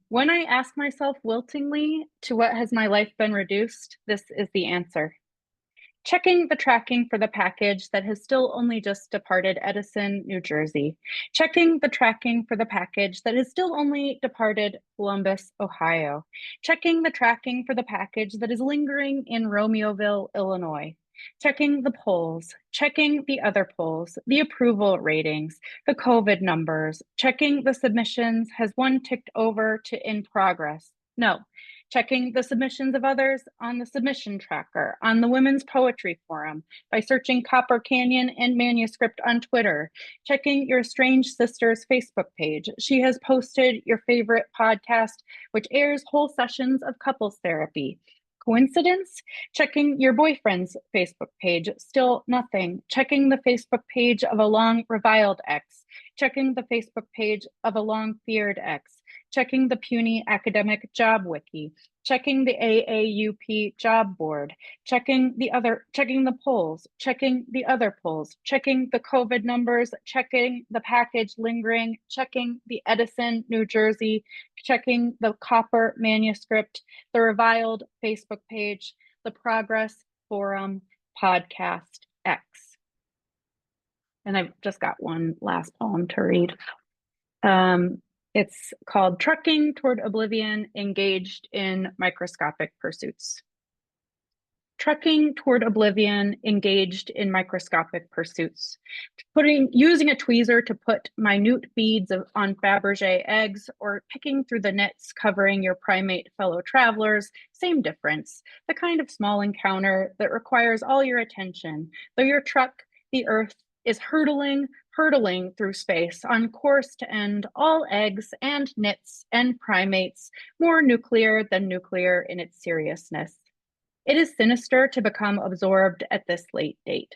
When I ask myself wiltingly, to what has my life been reduced? This is the answer. Checking the tracking for the package that has still only just departed Edison, New Jersey. Checking the tracking for the package that has still only departed Columbus, Ohio. Checking the tracking for the package that is lingering in Romeoville, Illinois. Checking the polls, checking the other polls, the approval ratings, the COVID numbers, checking the submissions. Has one ticked over to in progress? No. Checking the submissions of others on the submission tracker, on the Women's Poetry Forum, by searching Copper Canyon and Manuscript on Twitter, checking your estranged sister's Facebook page. She has posted your favorite podcast, which airs whole sessions of couples therapy. Coincidence? Checking your boyfriend's Facebook page, still nothing. Checking the Facebook page of a long reviled ex. Checking the Facebook page of a long feared ex. Checking the puny academic job wiki, checking the AAUP job board, checking the polls, checking the other polls, checking the COVID numbers, checking the package lingering, checking the Edison, New Jersey, checking the Copper manuscript, the reviled Facebook page, the Progress Forum podcast X. And I've just got one last poem to read. It's called Trucking Toward Oblivion, Engaged in Microscopic Pursuits. Trucking toward oblivion, engaged in microscopic pursuits. Using a tweezer to put minute beads on Fabergé eggs, or picking through the nets covering your primate fellow travelers, same difference. The kind of small encounter that requires all your attention, though your truck, the earth, is hurtling through space on course to end all eggs and nits and primates, more nuclear than nuclear in its seriousness. It is sinister to become absorbed at this late date.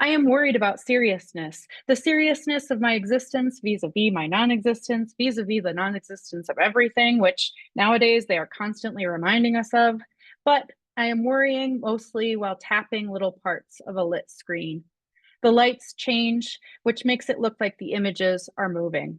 I am worried about seriousness, the seriousness of my existence vis-a-vis my non-existence, vis-a-vis the non-existence of everything, which nowadays they are constantly reminding us of. But I am worrying mostly while tapping little parts of a lit screen. The lights change, which makes it look like the images are moving.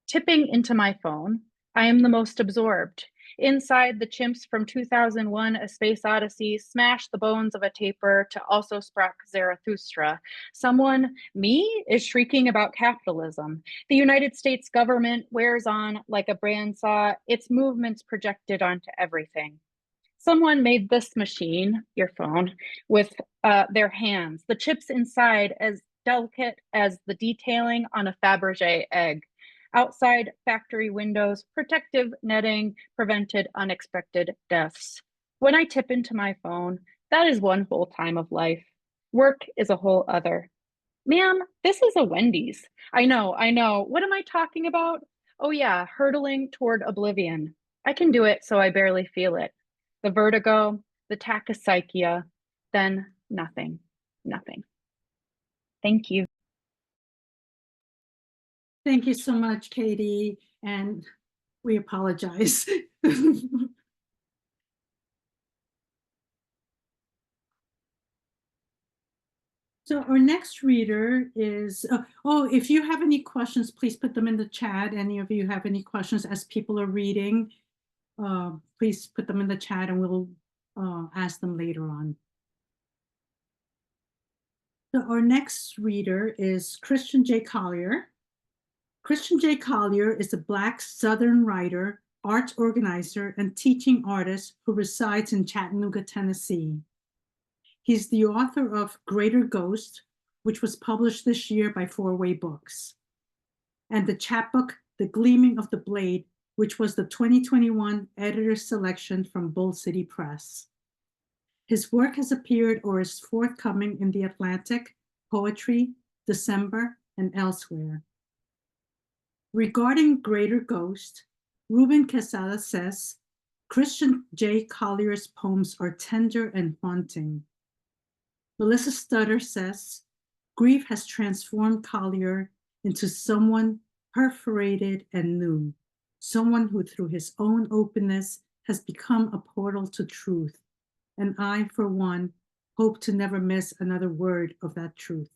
Tipping into my phone, I am the most absorbed. Inside, the chimps from 2001, A Space Odyssey, smash the bones of a taper to also sprock Zarathustra. Someone, me, is shrieking about capitalism. The United States government wears on like a bandsaw, its movements projected onto everything. Someone made this machine, your phone, with their hands, the chips inside as delicate as the detailing on a Fabergé egg. Outside factory windows, protective netting prevented unexpected deaths. When I tip into my phone, that is one whole time of life. Work is a whole other. Ma'am, this is a Wendy's. I know. What am I talking about? Oh yeah, hurtling toward oblivion. I can do it so I barely feel it. The vertigo, the tachypsychia, then nothing. Thank you. Thank you so much, Katie, and we apologize. So our next reader is, if you have any questions, please put them in the chat. Any of you have any questions as people are reading, please put them in the chat and we'll ask them later on. So our next reader is Christian J. Collier. Christian J. Collier is a Black Southern writer, arts organizer, and teaching artist who resides in Chattanooga, Tennessee. He's the author of Greater Ghost, which was published this year by Four Way Books, and the chapbook, The Gleaming of the Blade, which was the 2021 editor's selection from Bull City Press. His work has appeared or is forthcoming in The Atlantic, Poetry, December, and elsewhere. Regarding Greater Ghost, Ruben Quesada says, Christian J. Collier's poems are tender and haunting. Melissa Stutter says, grief has transformed Collier into someone perforated and new, someone who through his own openness has become a portal to truth. And I, for one, hope to never miss another word of that truth.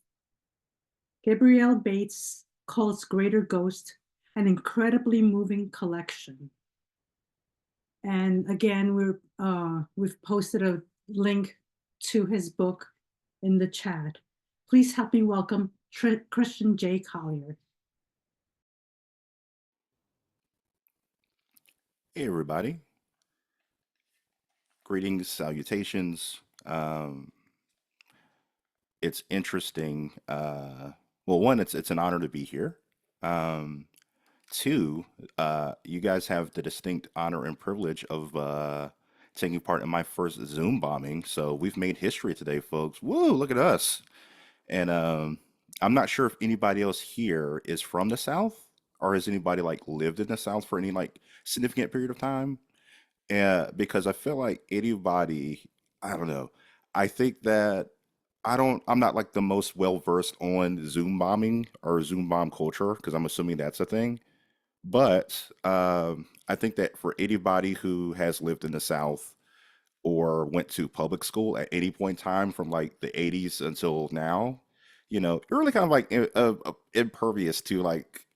Gabrielle Bates calls Greater Ghost an incredibly moving collection. And again, we've posted a link to his book in the chat. Please help me welcome Christian J. Collier. Hey, everybody. Greetings, salutations. It's interesting. Well, one, it's an honor to be here. Um, Two, you guys have the distinct honor and privilege of taking part in my first Zoom bombing. So we've made history today, folks. Woo, look at us. And I'm not sure if anybody else here is from the South or has anybody like lived in the South for any like significant period of time. Because I feel like anybody, I don't know. I think that I'm not like the most well versed on Zoom bombing or Zoom bomb culture because I'm assuming that's a thing. But I think that for anybody who has lived in the South or went to public school at any point in time from like the 80s until now, you're really kind of like impervious to like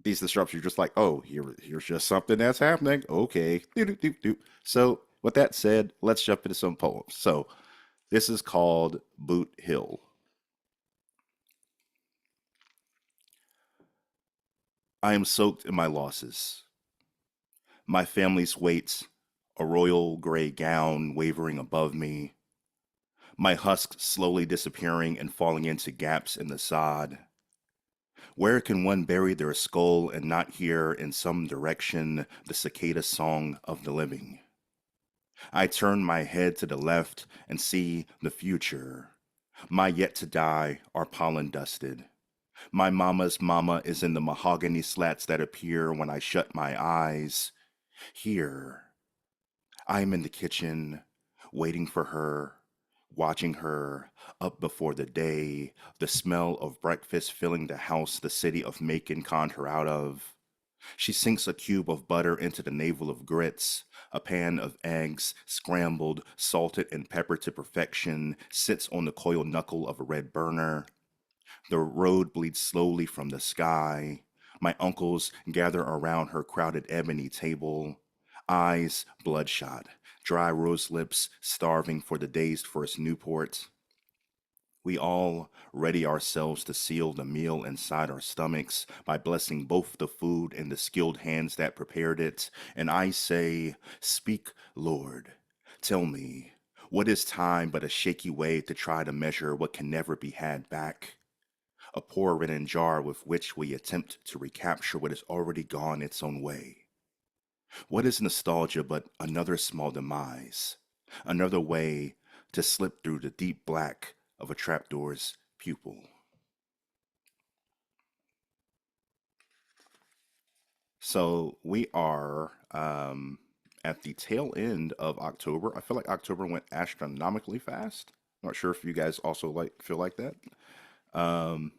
these disruptions. You're just like, oh, here's just something that's happening. Okay. Doo, doo, doo, doo. So, with that said, let's jump into some poems. So, this is called Boot Hill. I am soaked in my losses, my family's weight, a royal gray gown wavering above me, my husks slowly disappearing and falling into gaps in the sod. Where can one bury their skull and not hear in some direction the cicada song of the living? I turn my head to the left and see the future. My yet to die are pollen dusted. My mama's mama is in the mahogany slats that appear when I shut my eyes. Here, I am in the kitchen, waiting for her, watching her, up before the day, the smell of breakfast filling the house the city of Macon conned her out of. She sinks a cube of butter into the navel of grits. A pan of eggs, scrambled, salted, and peppered to perfection, sits on the coiled knuckle of a red burner. The road bleeds slowly from the sky. My uncles gather around her crowded ebony table. Eyes bloodshot, dry rose lips starving for the day's first Newport. We all ready ourselves to seal the meal inside our stomachs by blessing both the food and the skilled hands that prepared it. And I say, speak, Lord. Tell me, what is time but a shaky way to try to measure what can never be had back? A poor written jar with which we attempt to recapture what has already gone its own way. What is nostalgia but another small demise? Another way to slip through the deep black of a trapdoor's pupil. So we are at the tail end of October. I feel like October went astronomically fast. Not sure if you guys also like feel like that. Um,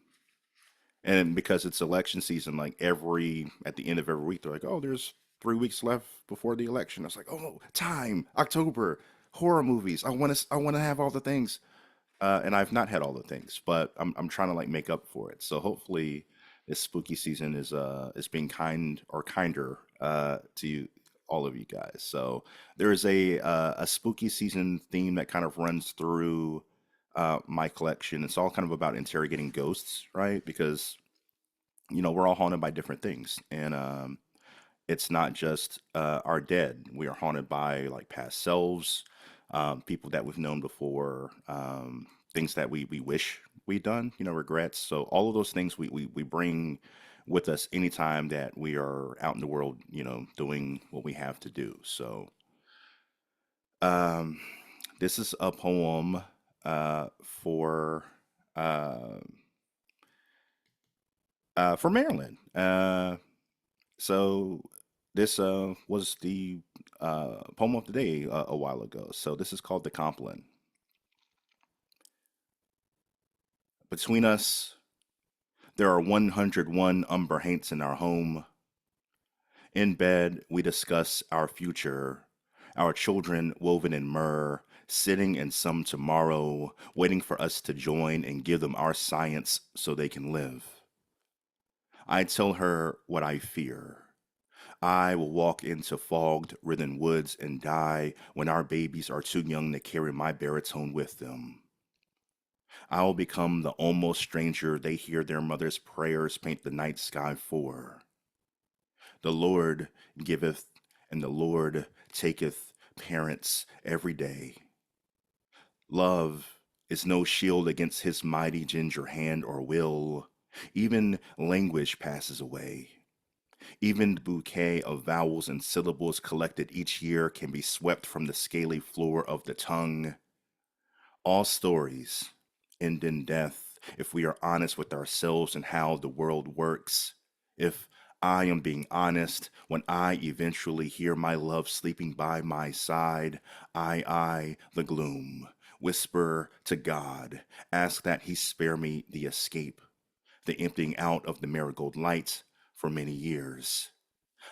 and because it's election season, like every at the end of every week, they're like, "Oh, there's 3 weeks left before the election." I was like, "Oh, time, October, horror movies. I want to have all the things." And I've not had all the things, but I'm trying to like make up for it. So hopefully this spooky season is being kind or kinder to all of you guys. So there is a spooky season theme that kind of runs through my collection. It's all kind of about interrogating ghosts, right? Because we're all haunted by different things, and it's not just our dead. We are haunted by like past selves, people that we've known before, things that we wish we'd done, regrets. So all of those things we bring with us anytime that we are out in the world, doing what we have to do. So um, this is a poem uh, for Maryland. So this was the poem of the day a while ago. So this is called The Compline. Between us, there are 101 umber haints in our home. In bed, we discuss our future, our children woven in myrrh, sitting in some tomorrow, waiting for us to join and give them our science so they can live. I tell her what I fear. I will walk into fogged, writhen woods and die when our babies are too young to carry my baritone with them. I will become the almost stranger they hear their mother's prayers paint the night sky for. The Lord giveth and the Lord taketh parents every day. Love is no shield against his mighty ginger hand or will. Even language passes away. Even the bouquet of vowels and syllables collected each year can be swept from the scaly floor of the tongue. All stories end in death if we are honest with ourselves and how the world works. If I am being honest, when I eventually hear my love sleeping by my side, I, the gloom, whisper to God, ask that he spare me the escape, the emptying out of the marigold light for many years.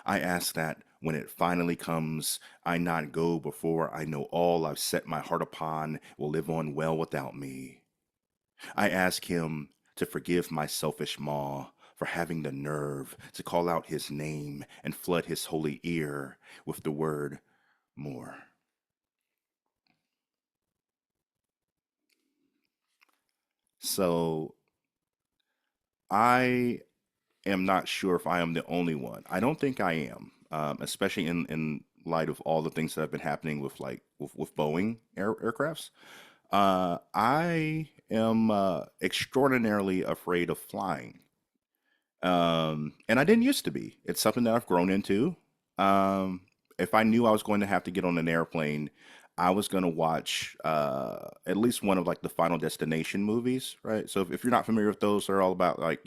I ask that when it finally comes, I not go before I know all I've set my heart upon will live on well without me. I ask him to forgive my selfish maw for having the nerve to call out his name and flood his holy ear with the word more. So I am not sure if I am the only one. I don't think I am, especially in light of all the things that have been happening with with Boeing aircrafts. I am extraordinarily afraid of flying. And I didn't used to be. It's something that I've grown into. Um, if I knew I was going to have to get on an airplane, I was going to watch at least one of like the Final Destination movies, right? So if you're not familiar with those, they're all about like,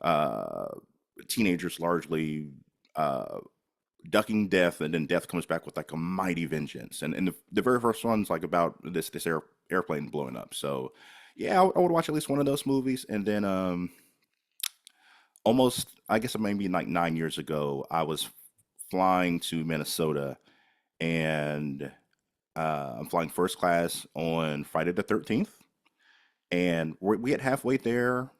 uh, teenagers largely uh, ducking death, and then death comes back with like a mighty vengeance. And the very first one's like about this airplane blowing up. So yeah, I would watch at least one of those movies, and then almost I guess maybe like 9 years ago, I was flying to Minnesota, and I'm flying first class on Friday the 13th, and we had halfway there,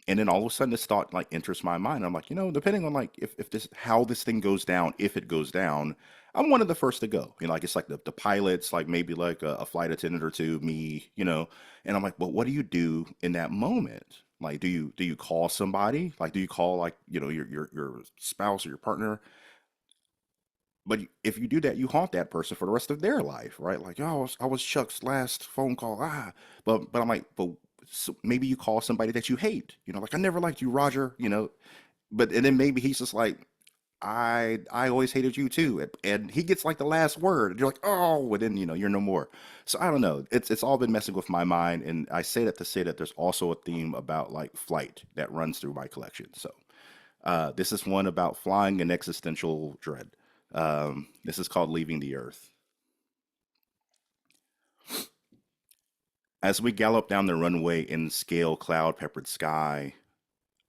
and then all of a sudden this thought like enters my mind. I'm like, depending on like if this how this thing goes down, if it goes down, I'm one of the first to go. Like it's like the pilots, like maybe like a flight attendant or two, me, and I'm like, but what do you do in that moment? Like, do you call somebody? Like, do you call like your spouse or your partner? But if you do that, you haunt that person for the rest of their life, right? Like, oh, I was Chuck's last phone call. But I'm like, but so maybe you call somebody that you hate. Like I never liked you, Roger. But and then maybe he's just like, I always hated you too, and he gets like the last word. And you're like, oh, and then you're no more. So I don't know. It's all been messing with my mind, and I say that to say that there's also a theme about like flight that runs through my collection. So this is one about flying and existential dread. This is called Leaving the Earth. As we gallop down the runway in scale cloud peppered sky,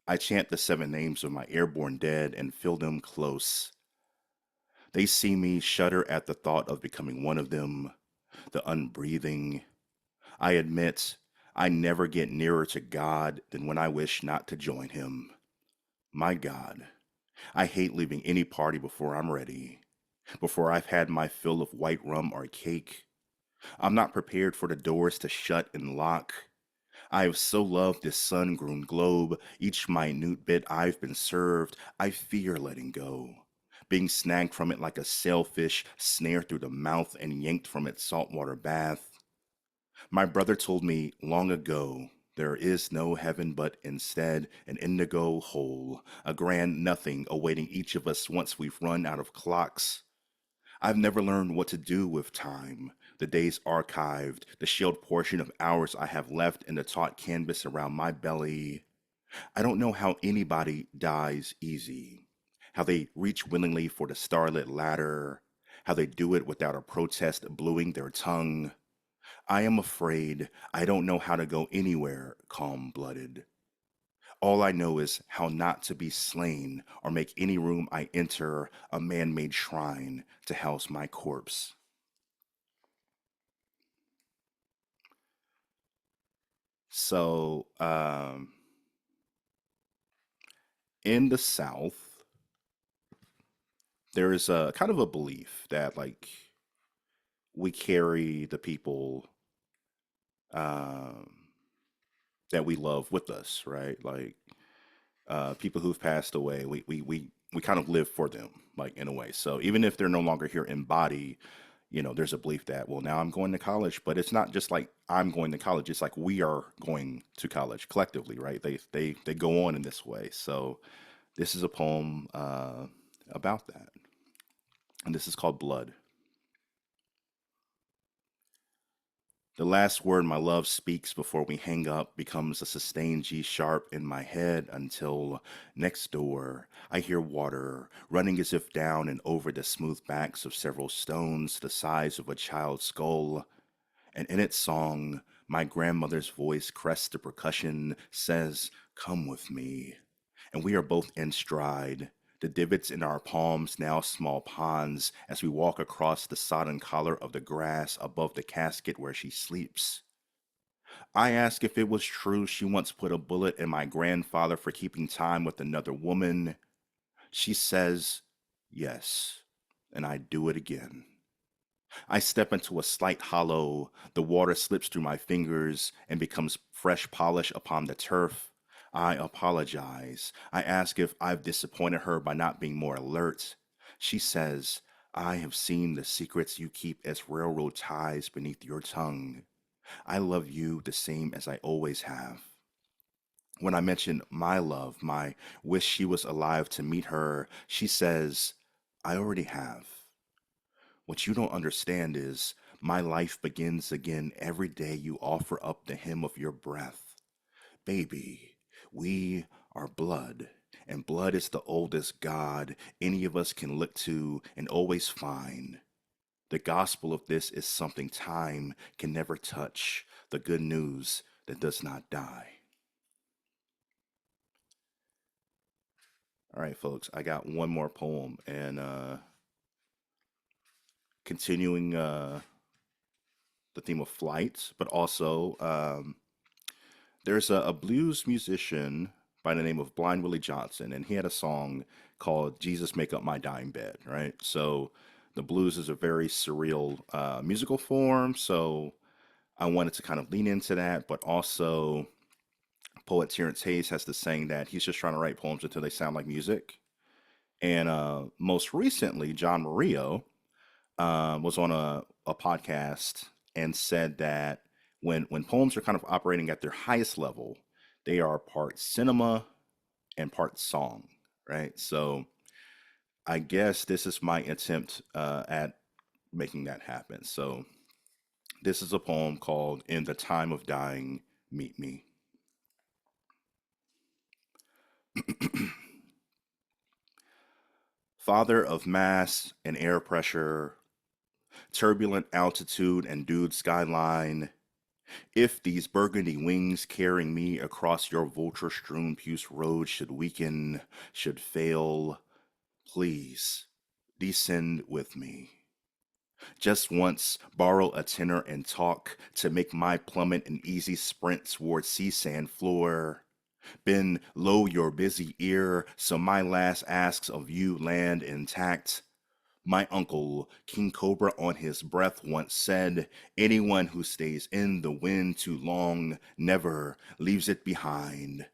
I chant the 7 names of my airborne dead and feel them close. They see me shudder at the thought of becoming one of them, the unbreathing. I admit I never get nearer to God than when I wish not to join him. My God, I hate leaving any party before I'm ready, before I've had my fill of white rum or cake. I'm not prepared for the doors to shut and lock. I have so loved this sun-grown globe, each minute bit I've been served, I fear letting go. Being snagged from it like a sailfish, snared through the mouth and yanked from its saltwater bath. My brother told me long ago, there is no heaven but instead an indigo hole, a grand nothing awaiting each of us once we've run out of clocks. I've never learned what to do with time, the days archived, the shelled portion of hours I have left in the taut canvas around my belly. I don't know how anybody dies easy, how they reach willingly for the starlit ladder, how they do it without a protest bluing their tongue. I am afraid I don't know how to go anywhere calm-blooded. All I know is how not to be slain or make any room I enter a man-made shrine to house my corpse. So, in the South, there is a kind of a belief that like we carry the people um, that we love with us, right? Like people who've passed away, we kind of live for them, like in a way. So even if they're no longer here in body, there's a belief that, well, now I'm going to college, but it's not just like I'm going to college. It's like we are going to college collectively, right? They go on in this way. So this is a poem about that, and this is called Blood. The last word my love speaks before we hang up becomes a sustained G sharp in my head until next door I hear water running as if down and over the smooth backs of several stones the size of a child's skull. And in its song, my grandmother's voice crests the percussion, says, "Come with me." And we are both in stride, the divots in our palms now small ponds as we walk across the sodden collar of the grass above the casket where she sleeps. I ask if it was true she once put a bullet in my grandfather for keeping time with another woman. She says, yes, and I do it again. I step into a slight hollow. The water slips through my fingers and becomes fresh polish upon the turf. I apologize. I ask if I've disappointed her by not being more alert. She says, I have seen the secrets you keep as railroad ties beneath your tongue. I love you the same as I always have. When I mention my love, my wish she was alive to meet her, she says, I already have. What you don't understand is my life begins again every day you offer up the hymn of your breath. Baby, we are blood, and blood is the oldest God any of us can look to and always find. The gospel of this is something time can never touch, the good news that does not die. All right, folks, I got one more poem, and continuing the theme of flight, but also there's a blues musician by the name of Blind Willie Johnson, and he had a song called Jesus Make Up My Dying Bed, right? So the blues is a very surreal musical form, so I wanted to kind of lean into that, but also poet Terrence Hayes has this saying that he's just trying to write poems until they sound like music. And most recently, John Murillo was on a podcast and said that when poems are kind of operating at their highest level, they are part cinema and part song, right? So I guess this is my attempt at making that happen. So this is a poem called In the Time of Dying, Meet Me. Father of mass and air pressure, turbulent altitude and dude skyline, if these burgundy wings carrying me across your vulture-strewn puce road should weaken, should fail, please descend with me. Just once borrow a tenor and talk to make my plummet an easy sprint toward sea sand floor. Bend low your busy ear so my last asks of you land intact. My uncle, King Cobra on his breath, once said, anyone who stays in the wind too long never leaves it behind.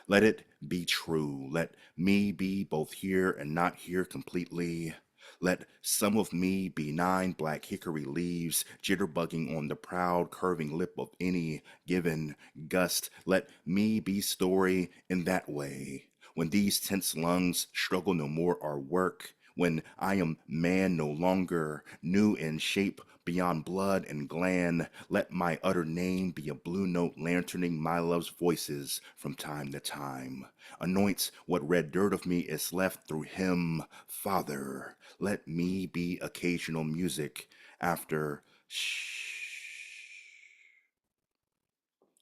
Let it be true. Let me be both here and not here completely. Let some of me be 9 black hickory leaves, jitterbugging on the proud, curving lip of any given gust. Let me be story in that way. When these tense lungs struggle no more our work, when I am man no longer, new in shape beyond blood and gland, let my utter name be a blue note lanterning my love's voices from time to time. Anoint what red dirt of me is left through him, Father. Let me be occasional music after shh.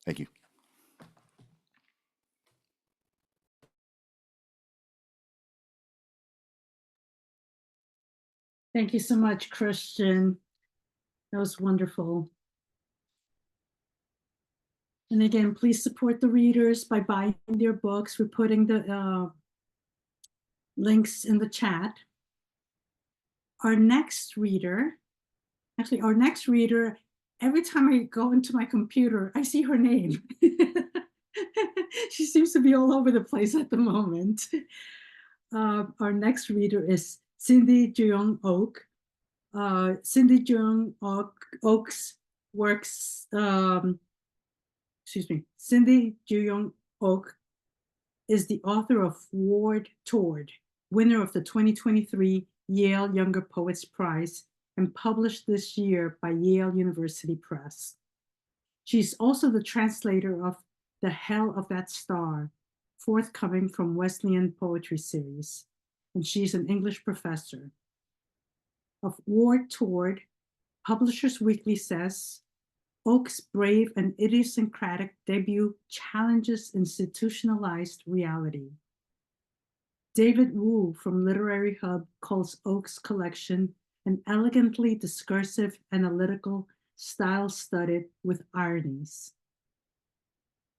Thank you. Thank you so much, Christian. That was wonderful. And again, please support the readers by buying their books. We're putting the links in the chat. Our next reader, every time I go into my computer, I see her name. She seems to be all over the place at the moment. Our next reader is Cindy Juyoung Ok. Cindy Juyoung Ok's works, Cindy Juyoung Ok is the author of Ward Toward, winner of the 2023 Yale Younger Poets Prize, and published this year by Yale University Press. She's also the translator of The Hell of That Star, forthcoming from Wesleyan Poetry Series, and she's an English professor. Of Ward Toward, Publishers Weekly says, Ok's brave and idiosyncratic debut challenges institutionalized reality. David Wu from Literary Hub calls Ok's collection an elegantly discursive, analytical, style-studded with ironies.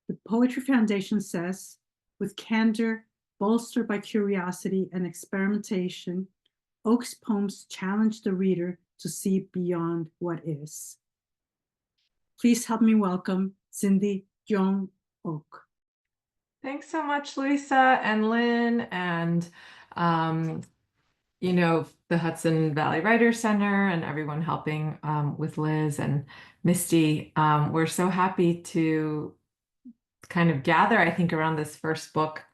The Poetry Foundation says, with candor bolstered by curiosity and experimentation, Ok's poems challenge the reader to see beyond what is. Please help me welcome Cindy Juyoung Ok. Thanks so much, Luisa and Lynn, and the Hudson Valley Writers Center and everyone helping with Liz and Misty. We're so happy to kind of gather, I think, around this first book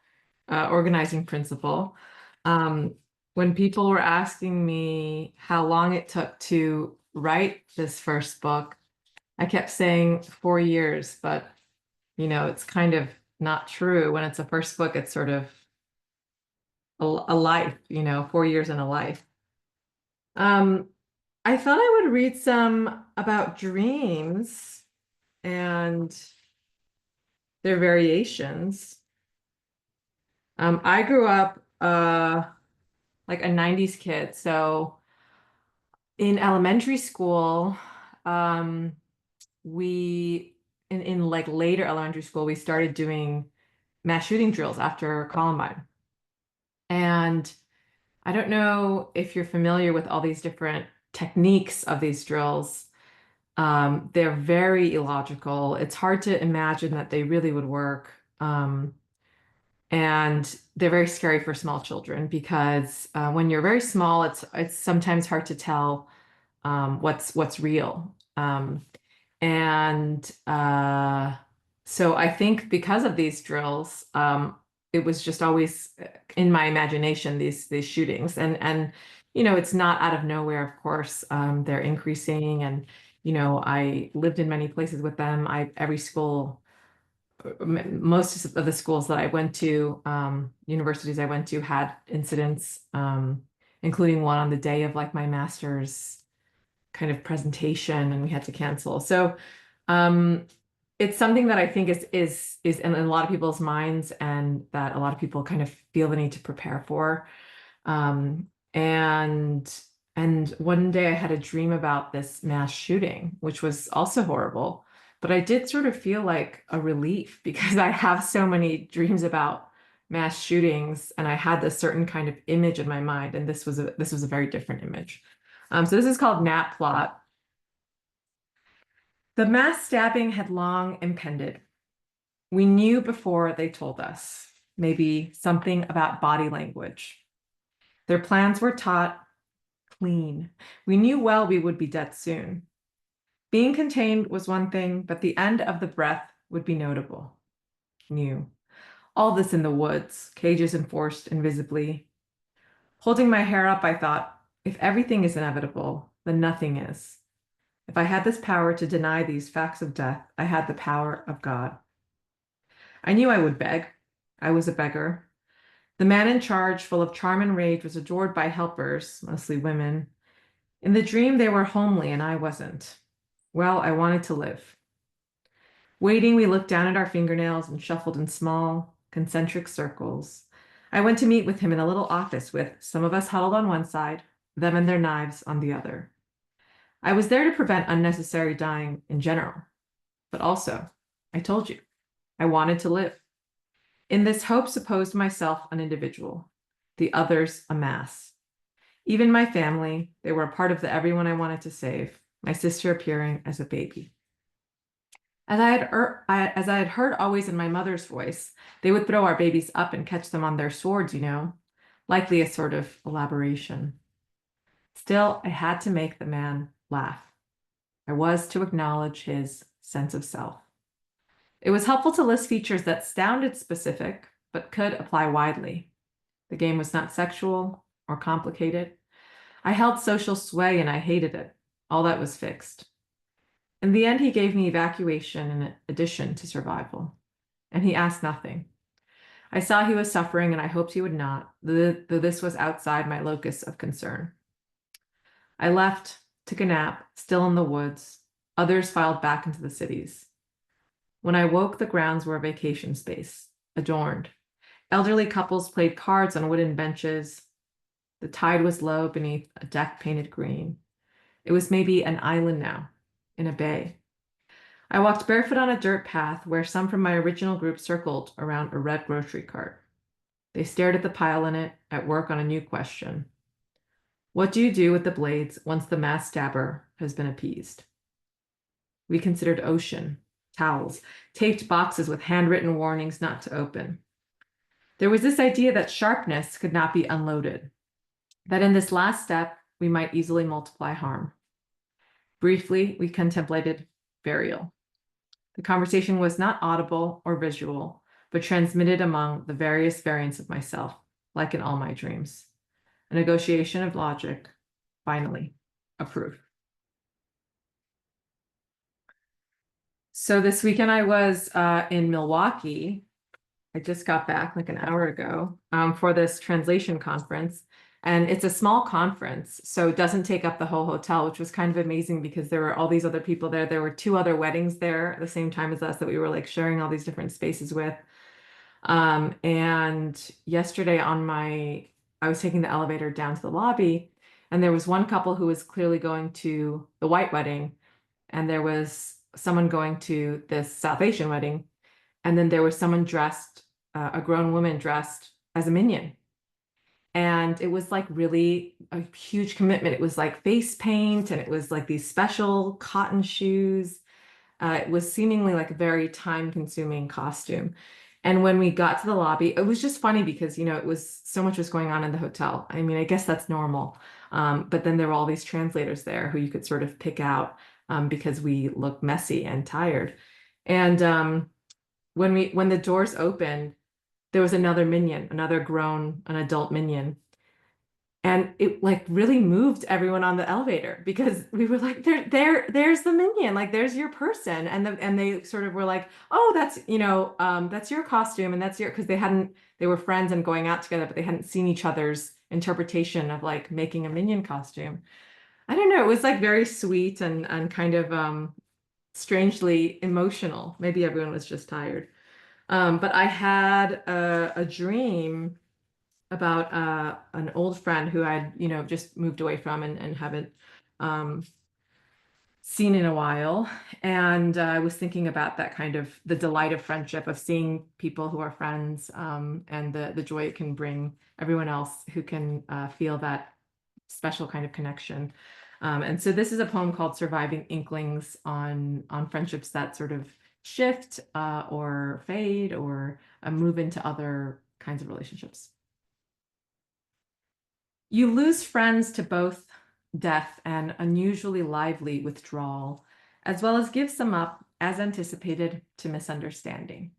organizing principle. When people were asking me how long it took to write this first book, I kept saying 4 years, but it's kind of not true. When it's a first book, it's sort of a life, 4 years in a life. I thought I would read some about dreams and their variations. I grew up like a 90s kid. So in elementary school, in like later elementary school, we started doing mass shooting drills after Columbine. And I don't know if you're familiar with all these different techniques of these drills. They're very illogical. It's hard to imagine that they really would work. And they're very scary for small children because when you're very small, it's sometimes hard to tell what's real. So I think because of these drills, it was just always in my imagination, these shootings. And it's not out of nowhere, of course. They're increasing. And, I lived in many places with them. Every school, most of the schools that I went to, universities I went to had incidents, including one on the day of like my master's kind of presentation, and we had to cancel. So it's something that I think is in a lot of people's minds, and that a lot of people kind of feel the need to prepare for. And one day I had a dream about this mass shooting, which was also horrible. But I did sort of feel like a relief because I have so many dreams about mass shootings, and I had this certain kind of image in my mind, and this was a very different image. So this is called Nap Plot. The mass stabbing had long impended. We knew before they told us, maybe something about body language. Their plans were taught clean. We knew well we would be dead soon. Being contained was one thing, but the end of the breath would be notable. New. All this in the woods, cages enforced invisibly. Holding my hair up, I thought, if everything is inevitable, then nothing is. If I had this power to deny these facts of death, I had the power of God. I knew I would beg. I was a beggar. The man in charge, full of charm and rage, was adored by helpers, mostly women. In the dream, they were homely, and I wasn't. Well, I wanted to live. Waiting, we looked down at our fingernails and shuffled in small, concentric circles. I went to meet with him in a little office with some of us huddled on one side, them and their knives on the other. I was there to prevent unnecessary dying in general, but also, I told you, I wanted to live. In this hope, supposed myself an individual, the others a mass. Even my family, they were a part of the everyone I wanted to save, my sister appearing as a baby. As I had heard always in my mother's voice, they would throw our babies up and catch them on their swords, you know, likely a sort of elaboration. Still, I had to make the man laugh. I was to acknowledge his sense of self. It was helpful to list features that sounded specific, but could apply widely. The game was not sexual or complicated. I held social sway and I hated it. All that was fixed. In the end, he gave me evacuation in addition to survival, and he asked nothing. I saw he was suffering and I hoped he would not, though this was outside my locus of concern. I left, took a nap, still in the woods. Others filed back into the cities. When I woke, the grounds were a vacation space, adorned. Elderly couples played cards on wooden benches. The tide was low beneath a deck painted green. It was maybe an island now, in a bay. I walked barefoot on a dirt path where some from my original group circled around a red grocery cart. They stared at the pile in it, at work on a new question. What do you do with the blades once the mass stabber has been appeased? We considered ocean, towels, taped boxes with handwritten warnings not to open. There was this idea that sharpness could not be unloaded, that in this last step, we might easily multiply harm. Briefly, we contemplated burial. The conversation was not audible or visual, but transmitted among the various variants of myself, like in all my dreams. A negotiation of logic, finally, approved. So this weekend I was in Milwaukee. I just got back like an hour ago for this translation conference. And it's a small conference, so it doesn't take up the whole hotel, which was kind of amazing because there were all these other people there. There were 2 other weddings there at the same time as us that we were like sharing all these different spaces with. And yesterday I was taking the elevator down to the lobby, and there was one couple who was clearly going to the white wedding, and there was someone going to this South Asian wedding, and then there was someone dressed, a grown woman dressed as a minion. And it was like really a huge commitment. It was like face paint, and it was like these special cotton shoes. It was seemingly like a very time-consuming costume. And when we got to the lobby, it was just funny because, you know, it was so much was going on in the hotel. I mean, I guess that's normal. But then there were all these translators there who you could sort of pick out because we looked messy and tired. And when the doors opened, there was another minion, an adult minion. And it like really moved everyone on the elevator because we were like, there's the minion, like there's your person. And they sort of were like, oh, that's, you know, that's your costume and that's because they were friends and going out together, but they hadn't seen each other's interpretation of like making a minion costume. I don't know, it was like very sweet and kind of strangely emotional. Maybe everyone was just tired. But I had a dream about an old friend who I'd, you know, just moved away from and haven't seen in a while. And I was thinking about that kind of the delight of friendship, of seeing people who are friends and the joy it can bring everyone else who can feel that special kind of connection. And so this is a poem called Surviving Inklings on friendships that sort of shift or fade or move into other kinds of relationships. You lose friends to both death and unusually lively withdrawal, as well as give some up, as anticipated, to misunderstanding.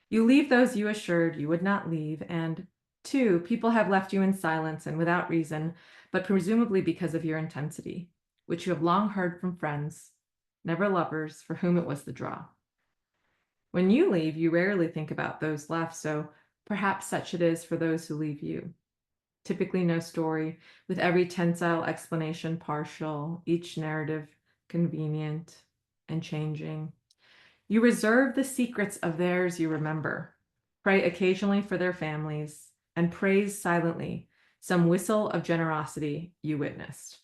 You leave those you assured you would not leave, and 2, people have left you in silence and without reason, but presumably because of your intensity, which you have long heard from friends, never lovers, for whom it was the draw. When you leave, you rarely think about those left, so perhaps such it is for those who leave you. Typically no story, with every tensile explanation partial, each narrative convenient and changing. You reserve the secrets of theirs you remember, pray occasionally for their families, and praise silently some whistle of generosity you witnessed.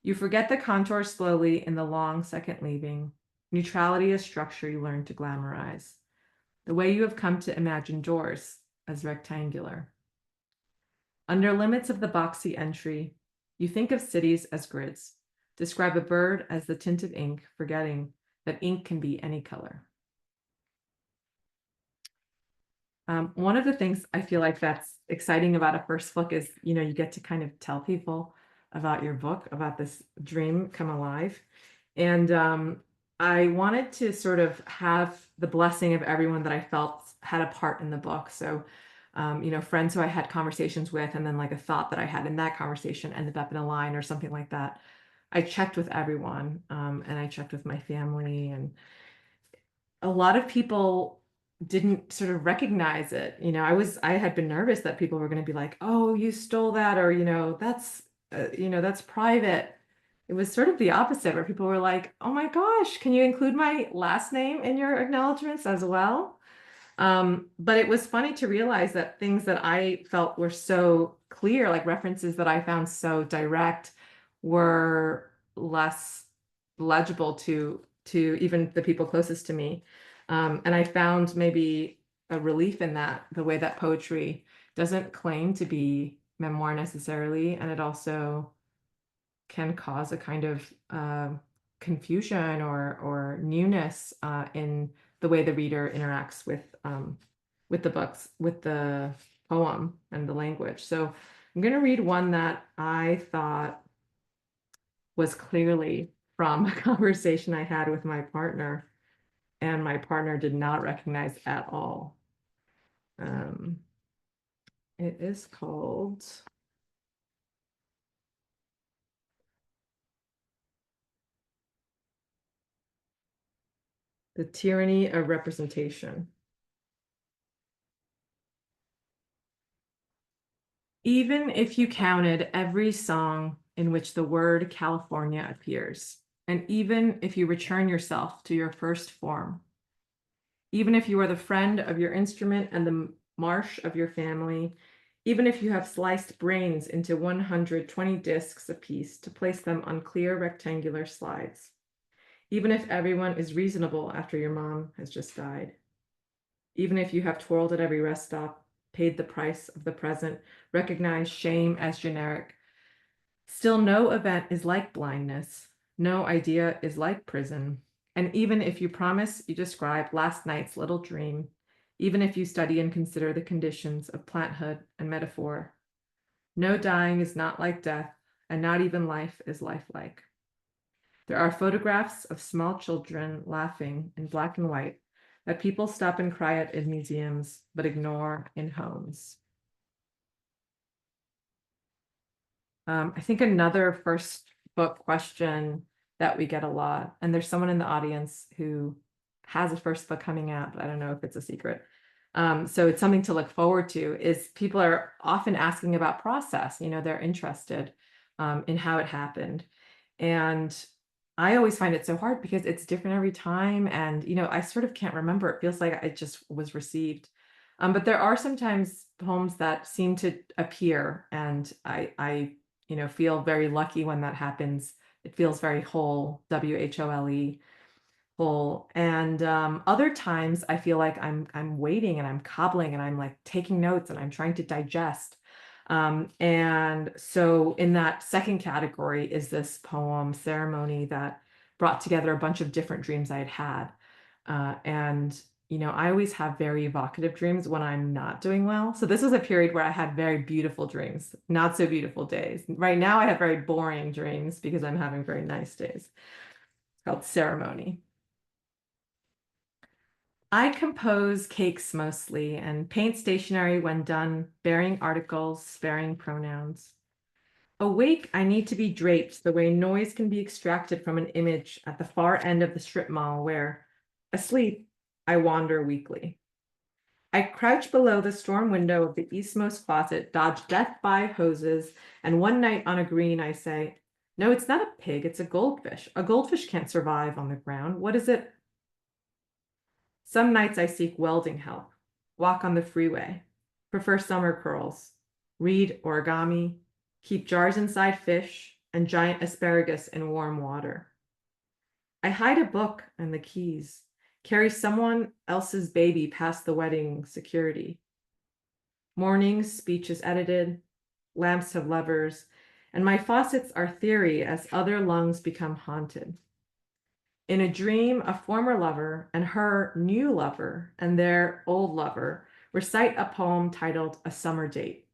You forget the contour slowly in the long second leaving, neutrality as structure you learn to glamorize, the way you have come to imagine doors as rectangular. Under limits of the boxy entry, you think of cities as grids. Describe a bird as the tint of ink, forgetting that ink can be any color. One of the things I feel like that's exciting about a first book is, you know, you get to kind of tell people about your book, about this dream come alive. And I wanted to sort of have the blessing of everyone that I felt had a part in the book. So, you know, friends who I had conversations with, and then like a thought that I had in that conversation ended up in a line or something like that. I checked with everyone, and I checked with my family, and a lot of people didn't sort of recognize it. You know, I had been nervous that people were going to be like, oh, you stole that, or, you know, that's private. It was sort of the opposite, where people were like, oh my gosh, can you include my last name in your acknowledgements as well? But it was funny to realize that things that I felt were so clear, like references that I found so direct, were less legible to even the people closest to me. And I found maybe a relief in that, the way that poetry doesn't claim to be memoir necessarily, and it also can cause a kind of confusion or newness in the way the reader interacts with the books, with the poem and the language. So I'm going to read one that I thought was clearly from a conversation I had with my partner, and my partner did not recognize at all. It is called The Tyranny of Representation. Even if you counted every song in which the word California appears, and even if you return yourself to your first form, even if you are the friend of your instrument and the marsh of your family, even if you have sliced brains into 120 discs apiece to place them on clear rectangular slides, even if everyone is reasonable after your mom has just died, even if you have twirled at every rest stop, paid the price of the present, recognized shame as generic, still no event is like blindness, no idea is like prison. And even if you promise you describe last night's little dream, even if you study and consider the conditions of planthood and metaphor, no dying is not like death, and not even life is lifelike. There are photographs of small children laughing in black and white that people stop and cry at in museums, but ignore in homes. I think another first book question that we get a lot, and there's someone in the audience who has a first book coming out, but I don't know if it's a secret. So it's something to look forward to, is people are often asking about process. You know, they're interested in how it happened. And I always find it so hard because it's different every time. And, you know, I sort of can't remember. It feels like it just was received. But there are sometimes poems that seem to appear, and I you know, feel very lucky when that happens. It feels very whole, WHOLE, whole. And other times I feel like I'm waiting and I'm cobbling and I'm like taking notes and I'm trying to digest. And so in that second category is this poem, Ceremony, that brought together a bunch of different dreams I had had. And you know, I always have very evocative dreams when I'm not doing well. So this was a period where I had very beautiful dreams, not so beautiful days. Right now I have very boring dreams because I'm having very nice days. It's called Ceremony. I compose cakes mostly and paint stationery when done, bearing articles, sparing pronouns. Awake, I need to be draped the way noise can be extracted from an image at the far end of the strip mall where, asleep, I wander weakly. I crouch below the storm window of the eastmost closet, dodge death by hoses, and one night on a green I say, no, it's not a pig, it's a goldfish. A goldfish can't survive on the ground. What is it? Some nights I seek welding help, walk on the freeway, prefer summer curls, read origami, keep jars inside fish, and giant asparagus in warm water. I hide a book and the keys, carry someone else's baby past the wedding security. Mornings, speech is edited, lamps have levers, and my faucets are theory as other lungs become haunted. In a dream, a former lover and her new lover and their old lover recite a poem titled A Summer Date.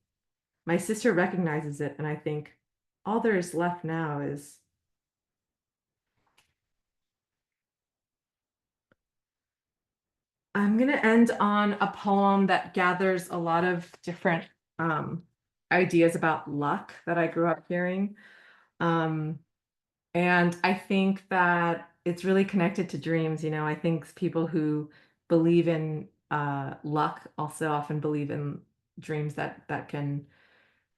My sister recognizes it, and I think, all there is left now is... I'm going to end on a poem that gathers a lot of different ideas about luck that I grew up hearing. And I think that it's really connected to dreams. You know, I think people who believe in luck also often believe in dreams that can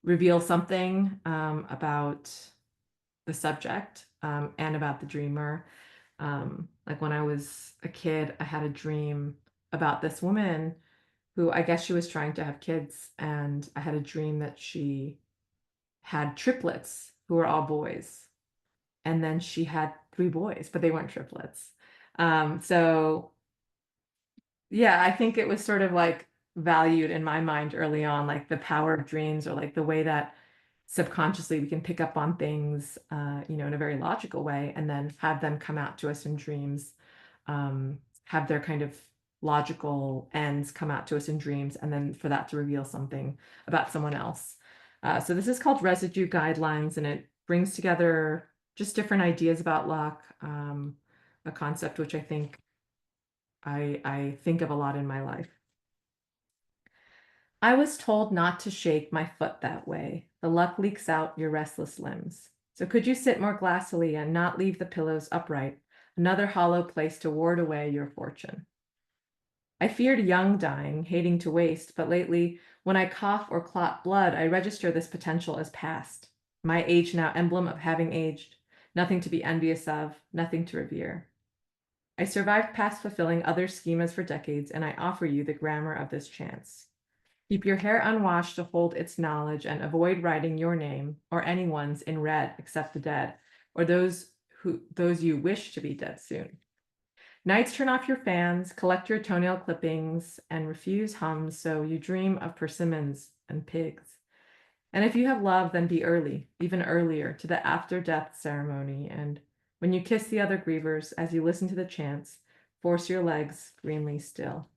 reveal something about the subject and about the dreamer. Like when I was a kid, I had a dream about this woman who, I guess she was trying to have kids, and I had a dream that she had triplets who were all boys, and then she had 3 boys, but they weren't triplets. So yeah, I think it was sort of like valued in my mind early on, like the power of dreams, or like the way that subconsciously we can pick up on things, you know, in a very logical way, and then have them come out to us in dreams, have their kind of logical ends come out to us in dreams, and then for that to reveal something about someone else. So this is called Residue Guidelines, and it brings together just different ideas about luck, a concept which I think I think of a lot in my life. I was told not to shake my foot that way. The luck leaks out your restless limbs. So could you sit more glassily and not leave the pillows upright, another hollow place to ward away your fortune? I feared young dying, hating to waste, but lately, when I cough or clot blood, I register this potential as past. My age now emblem of having aged, nothing to be envious of, nothing to revere. I survived past fulfilling other schemas for decades, and I offer you the grammar of this chance. Keep your hair unwashed to hold its knowledge, and avoid writing your name or anyone's in red except the dead, or those you wish to be dead soon. Nights turn off your fans, collect your toenail clippings, and refuse hums so you dream of persimmons and pigs. And if you have love, then be early, even earlier, to the after-death ceremony, and when you kiss the other grievers, as you listen to the chants, force your legs greenly still.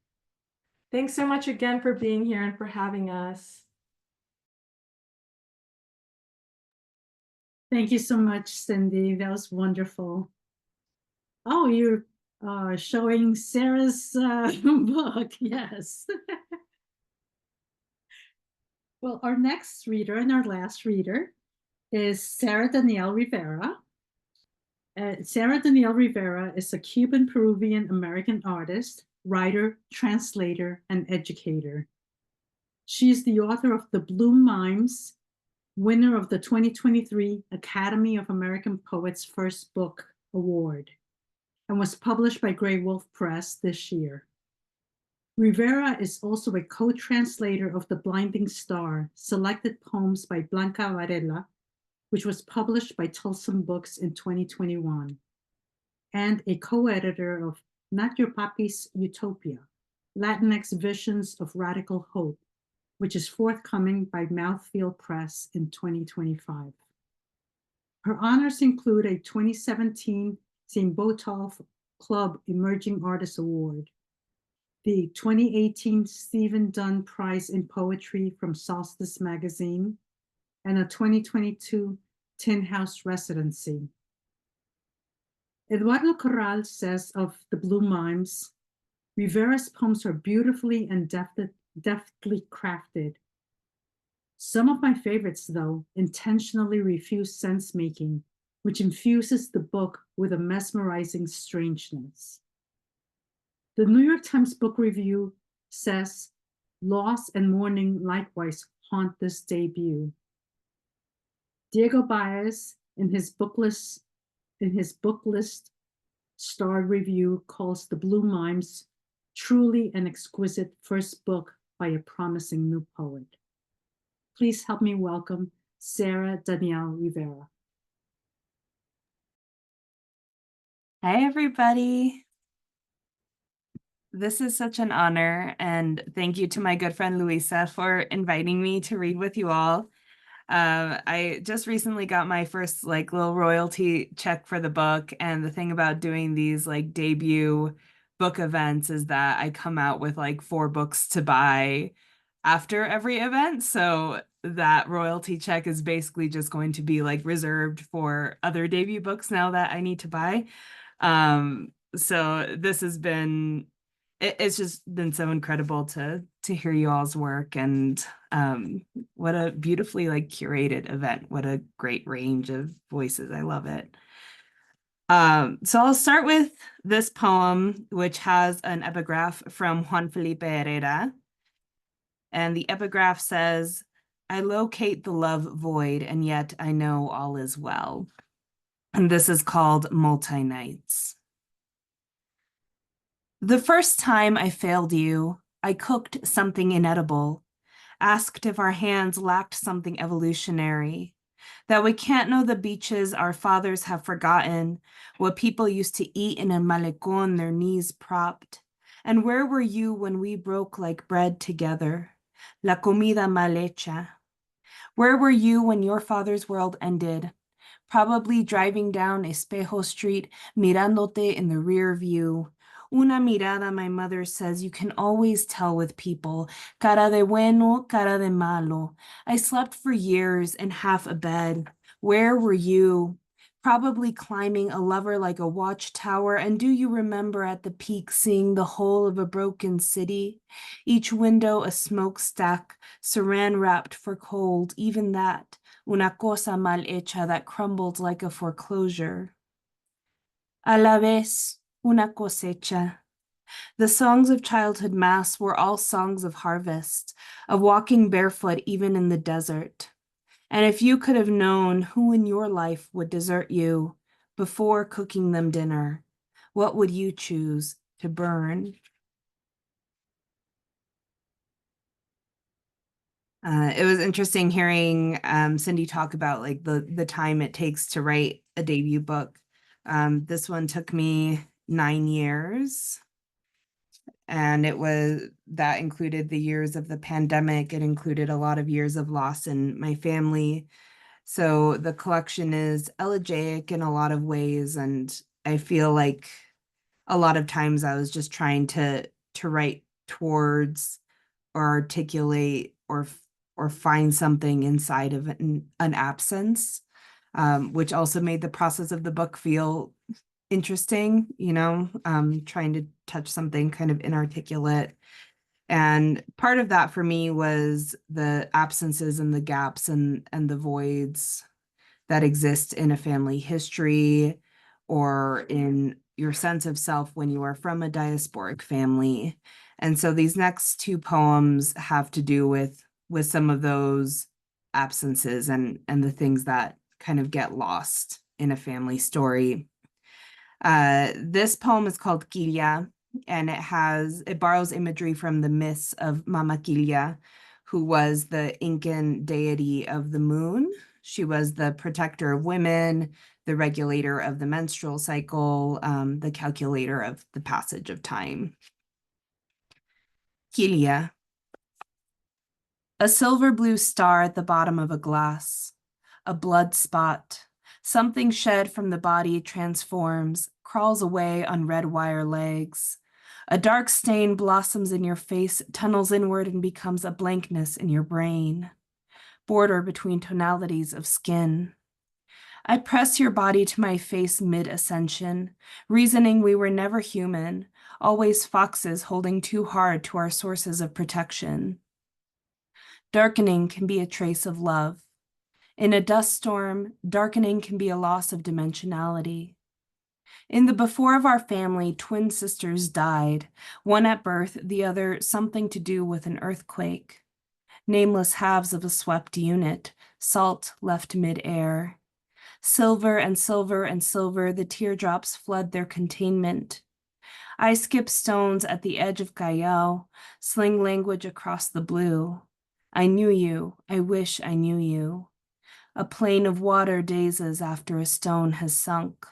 Thanks so much again for being here and for having us. Thank you so much, Cindy. That was wonderful. Oh, you're showing Sarah's book. Yes. Well, our next reader and our last reader is Sara Daniele Rivera. Sara Daniele Rivera is a Cuban-Peruvian American artist, writer, translator, and educator. She is the author of The Blue Mimes, winner of the 2023 Academy of American Poets First Book Award, and was published by Graywolf Press this year. Rivera is also a co-translator of The Blinding Star, Selected Poems by Blanca Varela, which was published by Tulsa Books in 2021, and a co-editor of Not Your Papi's Utopia, Latinx Visions of Radical Hope, which is forthcoming by Mouthfeel Press in 2025. Her honors include a 2017 St. Botolph Club Emerging Artist Award, the 2018 Stephen Dunn Prize in Poetry from Solstice Magazine, and a 2022 Tin House Residency. Eduardo Corral says of The Blue Mimes, Rivera's poems are beautifully and deftly crafted. Some of my favorites, though, intentionally refuse sense-making, which infuses the book with a mesmerizing strangeness. The New York Times Book Review says, loss and mourning likewise haunt this debut. Diego Baez, in his book list starred review, calls The Blue Mimes truly an exquisite first book by a promising new poet. Please help me welcome Sara Daniele Rivera. Hi, everybody. This is such an honor, and thank you to my good friend Luisa for inviting me to read with you all. I just recently got my first like little royalty check for the book, and the thing about doing these like debut book events is that I come out with like 4 books to buy after every event. So that royalty check is basically just going to be like reserved for other debut books now that I need to buy. So this has been it's just been so incredible to hear you all's work, and what a beautifully like curated event. What a great range of voices. I love it. So I'll start with this poem, which has an epigraph from Juan Felipe Herrera. And the epigraph says, "I locate the love void, and yet I know all is well." And this is called Multi-Nights. The first time I failed you, I cooked something inedible, asked if our hands lacked something evolutionary, that we can't know the beaches our fathers have forgotten, what people used to eat in a malecón, their knees propped. And where were you when we broke like bread together? La comida mal hecha. Where were you when your father's world ended? Probably driving down Espejo Street, mirándote in the rear view. Una mirada, my mother says, you can always tell with people. Cara de bueno, cara de malo. I slept for years in half a bed. Where were you? Probably climbing a lever like a watchtower. And do you remember at the peak seeing the whole of a broken city? Each window a smokestack, saran wrapped for cold, even that. Una cosa mal hecha that crumbled like a foreclosure. A la vez, una cosecha. The songs of childhood mass were all songs of harvest, of walking barefoot even in the desert. And if you could have known who in your life would desert you before cooking them dinner, what would you choose to burn? It was interesting hearing Cindy talk about like the time it takes to write a debut book. This one took me 9 years, and that included the years of the pandemic. It included a lot of years of loss in my family. So the collection is elegiac in a lot of ways, and I feel like a lot of times I was just trying to write towards or articulate or find something inside of an absence, which also made the process of the book feel interesting, trying to touch something kind of inarticulate. And part of that for me was the absences and the gaps and the voids that exist in a family history or in your sense of self when you are from a diasporic family. And so these next 2 poems have to do with some of those absences and the things that kind of get lost in a family story. This poem is called Quilla, and it borrows imagery from the myths of Mama Quilla, who was the Incan deity of the moon. She was the protector of women, the regulator of the menstrual cycle, the calculator of the passage of time. Quilla. A silver blue star at the bottom of a glass, a blood spot. Something shed from the body transforms, crawls away on red wire legs. A dark stain blossoms in your face, tunnels inward, and becomes a blankness in your brain. Border between tonalities of skin. I press your body to my face mid-ascension, reasoning we were never human, always foxes holding too hard to our sources of protection. Darkening can be a trace of love. In a dust storm, darkening can be a loss of dimensionality. In the before of our family, twin sisters died, one at birth, the other something to do with an earthquake. Nameless halves of a swept unit, salt left mid-air. Silver and silver and silver, the teardrops flood their containment. I skip stones at the edge of Callao, sling language across the blue. I knew you, I wish I knew you. A plane of water dazes after a stone has sunk.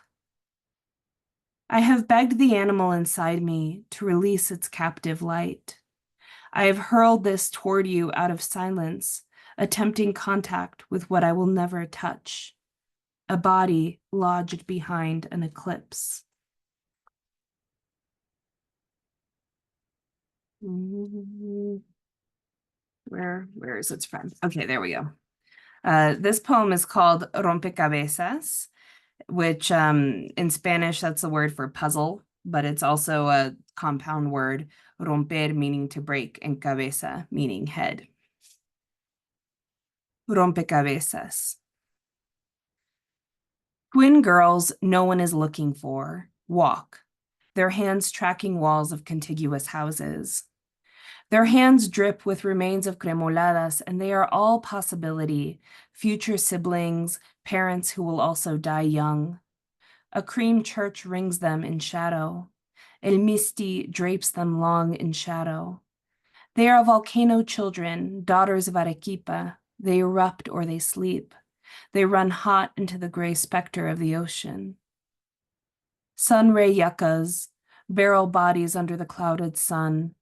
I have begged the animal inside me to release its captive light. I have hurled this toward you out of silence, attempting contact with what I will never touch, a body lodged behind an eclipse. Where is its friend? Okay, there we go. This poem is called Rompecabezas, which in Spanish, that's the word for puzzle, but it's also a compound word, romper meaning to break, and cabeza meaning head. Rompecabezas. Twin girls no one is looking for walk, their hands tracking walls of contiguous houses. Their hands drip with remains of cremoladas, and they are all possibility, future siblings, parents who will also die young. A cream church rings them in shadow. El Misti drapes them long in shadow. They are volcano children, daughters of Arequipa. They erupt or they sleep. They run hot into the gray specter of the ocean. Sunray yuccas, barrel bodies under the clouded sun.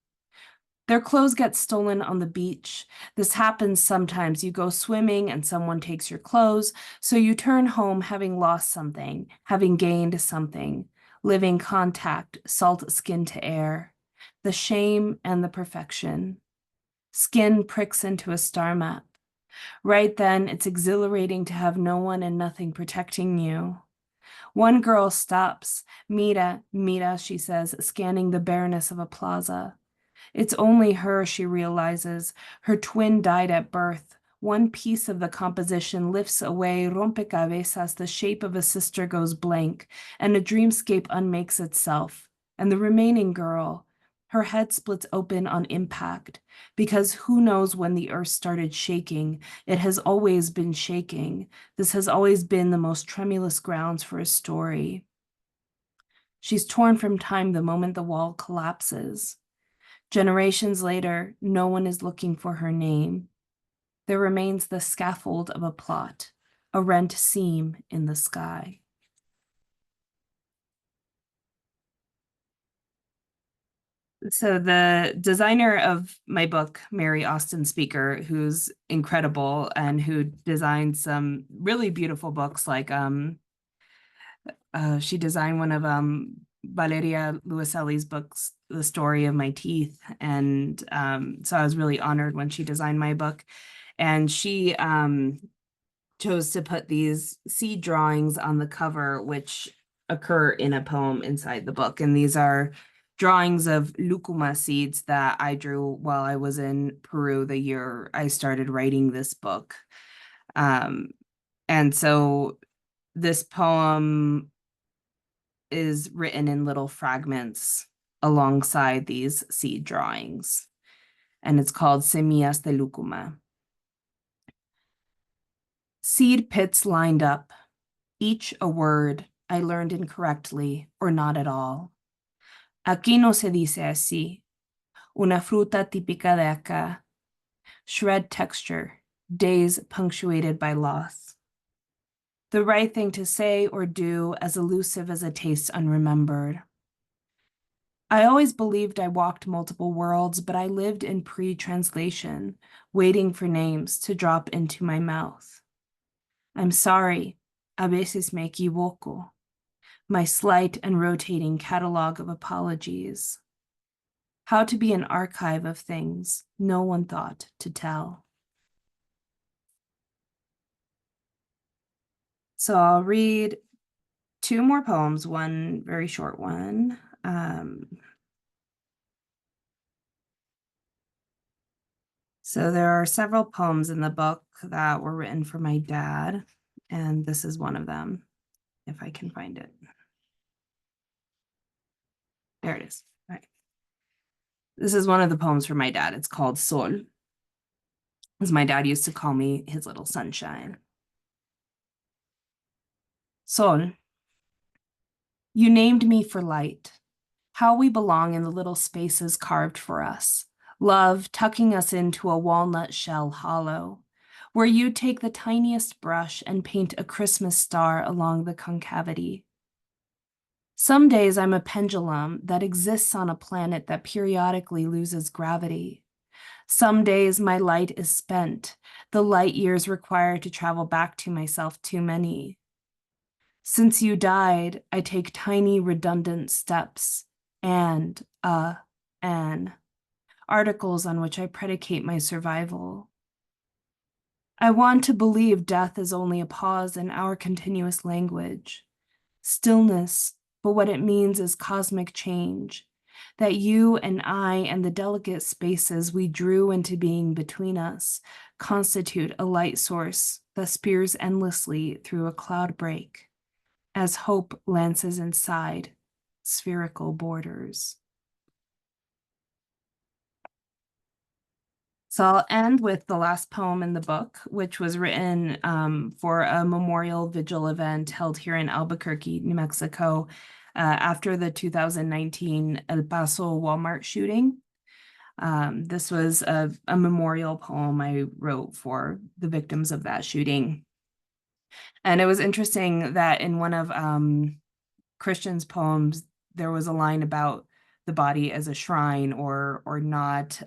Their clothes get stolen on the beach. This happens sometimes. You go swimming and someone takes your clothes, so you turn home having lost something, having gained something, living contact, salt skin to air, the shame and the perfection. Skin pricks into a star map. Right then, it's exhilarating to have no one and nothing protecting you. One girl stops. Mira, mira, she says, scanning the bareness of a plaza. It's only her, she realizes. Her twin died at birth. One piece of the composition lifts away, rompecabezas, the shape of a sister goes blank, and a dreamscape unmakes itself. And the remaining girl, her head splits open on impact, because who knows when the earth started shaking? It has always been shaking. This has always been the most tremulous grounds for a story. She's torn from time the moment the wall collapses. Generations later, no one is looking for her name. There remains the scaffold of a plot, a rent seam in the sky. So the designer of my book, Mary Austin Speaker, who's incredible and who designed some really beautiful books, like she designed one of Valeria Luiselli's books, The Story of My Teeth. And so I was really honored when she designed my book. And she chose to put these seed drawings on the cover, which occur in a poem inside the book. And these are drawings of lucuma seeds that I drew while I was in Peru the year I started writing this book. And so this poem is written in little fragments alongside these seed drawings. And it's called Semillas de Lucuma. Seed pits lined up, each a word I learned incorrectly or not at all. Aquí no se dice así. Una fruta típica de acá. Shred texture, days punctuated by loss. The right thing to say or do, as elusive as a taste unremembered. I always believed I walked multiple worlds, but I lived in pre-translation, waiting for names to drop into my mouth. I'm sorry, a veces me equivoco. My slight and rotating catalog of apologies. How to be an archive of things no one thought to tell. So I'll read two more poems, one very short one. So there are several poems in the book that were written for my dad, and this is one of them, if I can find it. There it is. All right. This is one of the poems for my dad. It's called Sol, as my dad used to call me his little sunshine. Sol, you named me for light, how we belong in the little spaces carved for us, love tucking us into a walnut shell hollow, where you take the tiniest brush and paint a Christmas star along the concavity. Some days I'm a pendulum that exists on a planet that periodically loses gravity. Some days my light is spent. The light years required to travel back to myself too many. Since you died, I take tiny redundant steps and, an, articles on which I predicate my survival. I want to believe death is only a pause in our continuous language. Stillness, but what it means is cosmic change, that you and I and the delicate spaces we drew into being between us constitute a light source that spears endlessly through a cloud break, as hope lances inside spherical borders. So I'll end with the last poem in the book, which was written for a memorial vigil event held here in Albuquerque, New Mexico, after the 2019 El Paso Walmart shooting. This was a memorial poem I wrote for the victims of that shooting. And it was interesting that in one of Christian's poems, there was a line about the body as a shrine or not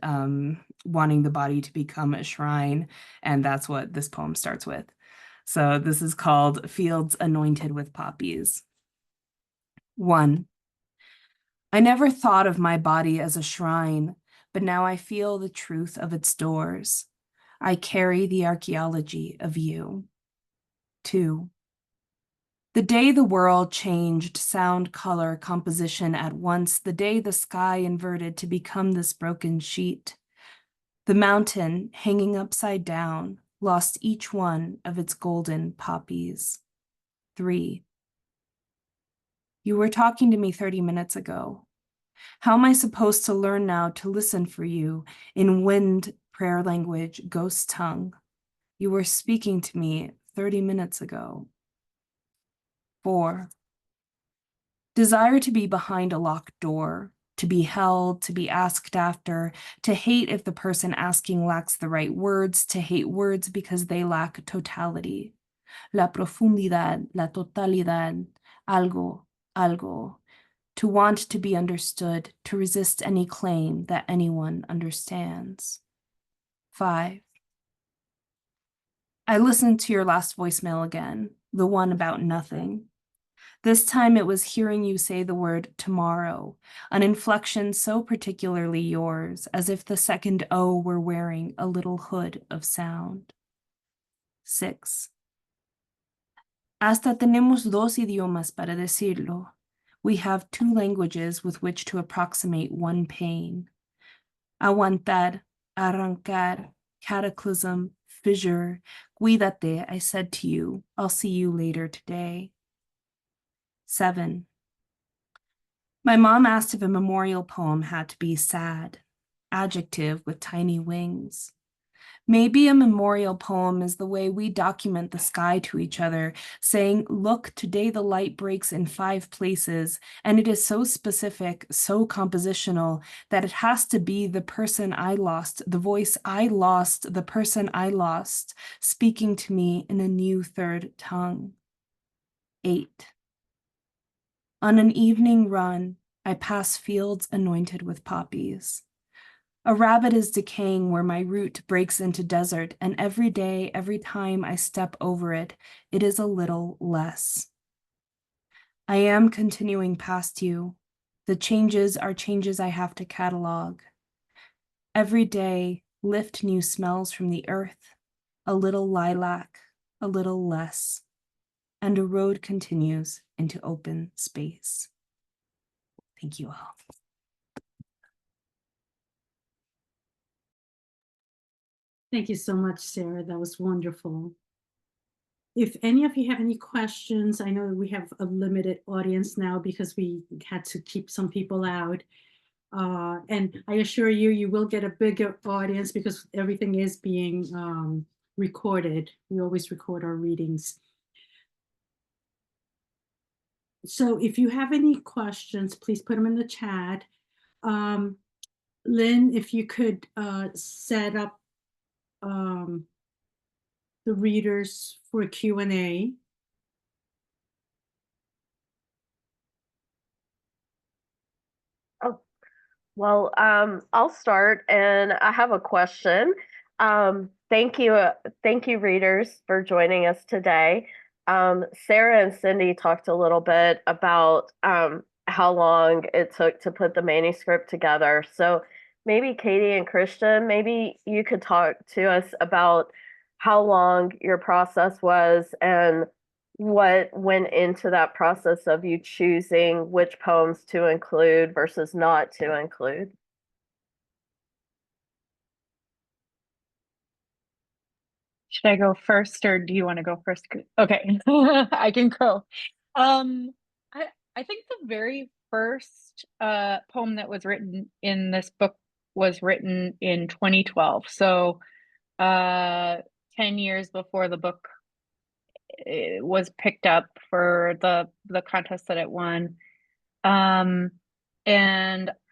wanting the body to become a shrine. And that's what this poem starts with. So this is called Fields Anointed with Poppies. 1. I never thought of my body as a shrine, but now I feel the truth of its doors. I carry the archaeology of you. 2. The day the world changed sound, color, composition at once, the day the sky inverted to become this broken sheet, the mountain, hanging upside down, lost each one of its golden poppies. 3. You were talking to me 30 minutes ago. How am I supposed to learn now to listen for you in wind, prayer language, ghost tongue? You were speaking to me 30 minutes ago. 4. Desire to be behind a locked door, to be held, to be asked after, to hate if the person asking lacks the right words, to hate words because they lack totality. La profundidad, la totalidad, algo, algo. To want to be understood, to resist any claim that anyone understands. 5. I listened to your last voicemail again, the one about nothing. This time it was hearing you say the word tomorrow, an inflection so particularly yours, as if the second O were wearing a little hood of sound. 6. Hasta tenemos dos idiomas para decirlo. We have 2 languages with which to approximate one pain. Aguantar, arrancar, cataclysm, fissure. Cuídate, I said to you. I'll see you later today. 7. My mom asked if a memorial poem had to be sad, adjective with tiny wings. Maybe a memorial poem is the way we document the sky to each other, saying, look, today the light breaks in 5 places, and it is so specific, so compositional, that it has to be the person I lost, the voice I lost, the person I lost, speaking to me in a new third tongue. 8. On an evening run, I pass fields anointed with poppies. A rabbit is decaying where my route breaks into desert, and every day, every time I step over it, it is a little less. I am continuing past you. The changes are changes I have to catalog. Every day, lift new smells from the earth, a little lilac, a little less, and a road continues into open space. Thank you all. Thank you so much, Sarah. That was wonderful. If any of you have any questions, I know we have a limited audience now because we had to keep some people out. And I assure you, you will get a bigger audience because everything is being recorded. We always record our readings. So if you have any questions, please put them in the chat. Lynn, if you could set up the readers for Q&A. Oh, Well, I'll start, and I have a question. Thank you, readers, for joining us today. Sarah and Cindy talked a little bit about how long it took to put the manuscript together. So maybe Katie and Christian, maybe you could talk to us about how long your process was and what went into that process of you choosing which poems to include versus not to include. Should I go first or do you want to go first? Okay, I can go. I I think the very first poem that was written in this book was written in 2012. So 10 years before the book was picked up for the contest that it won. And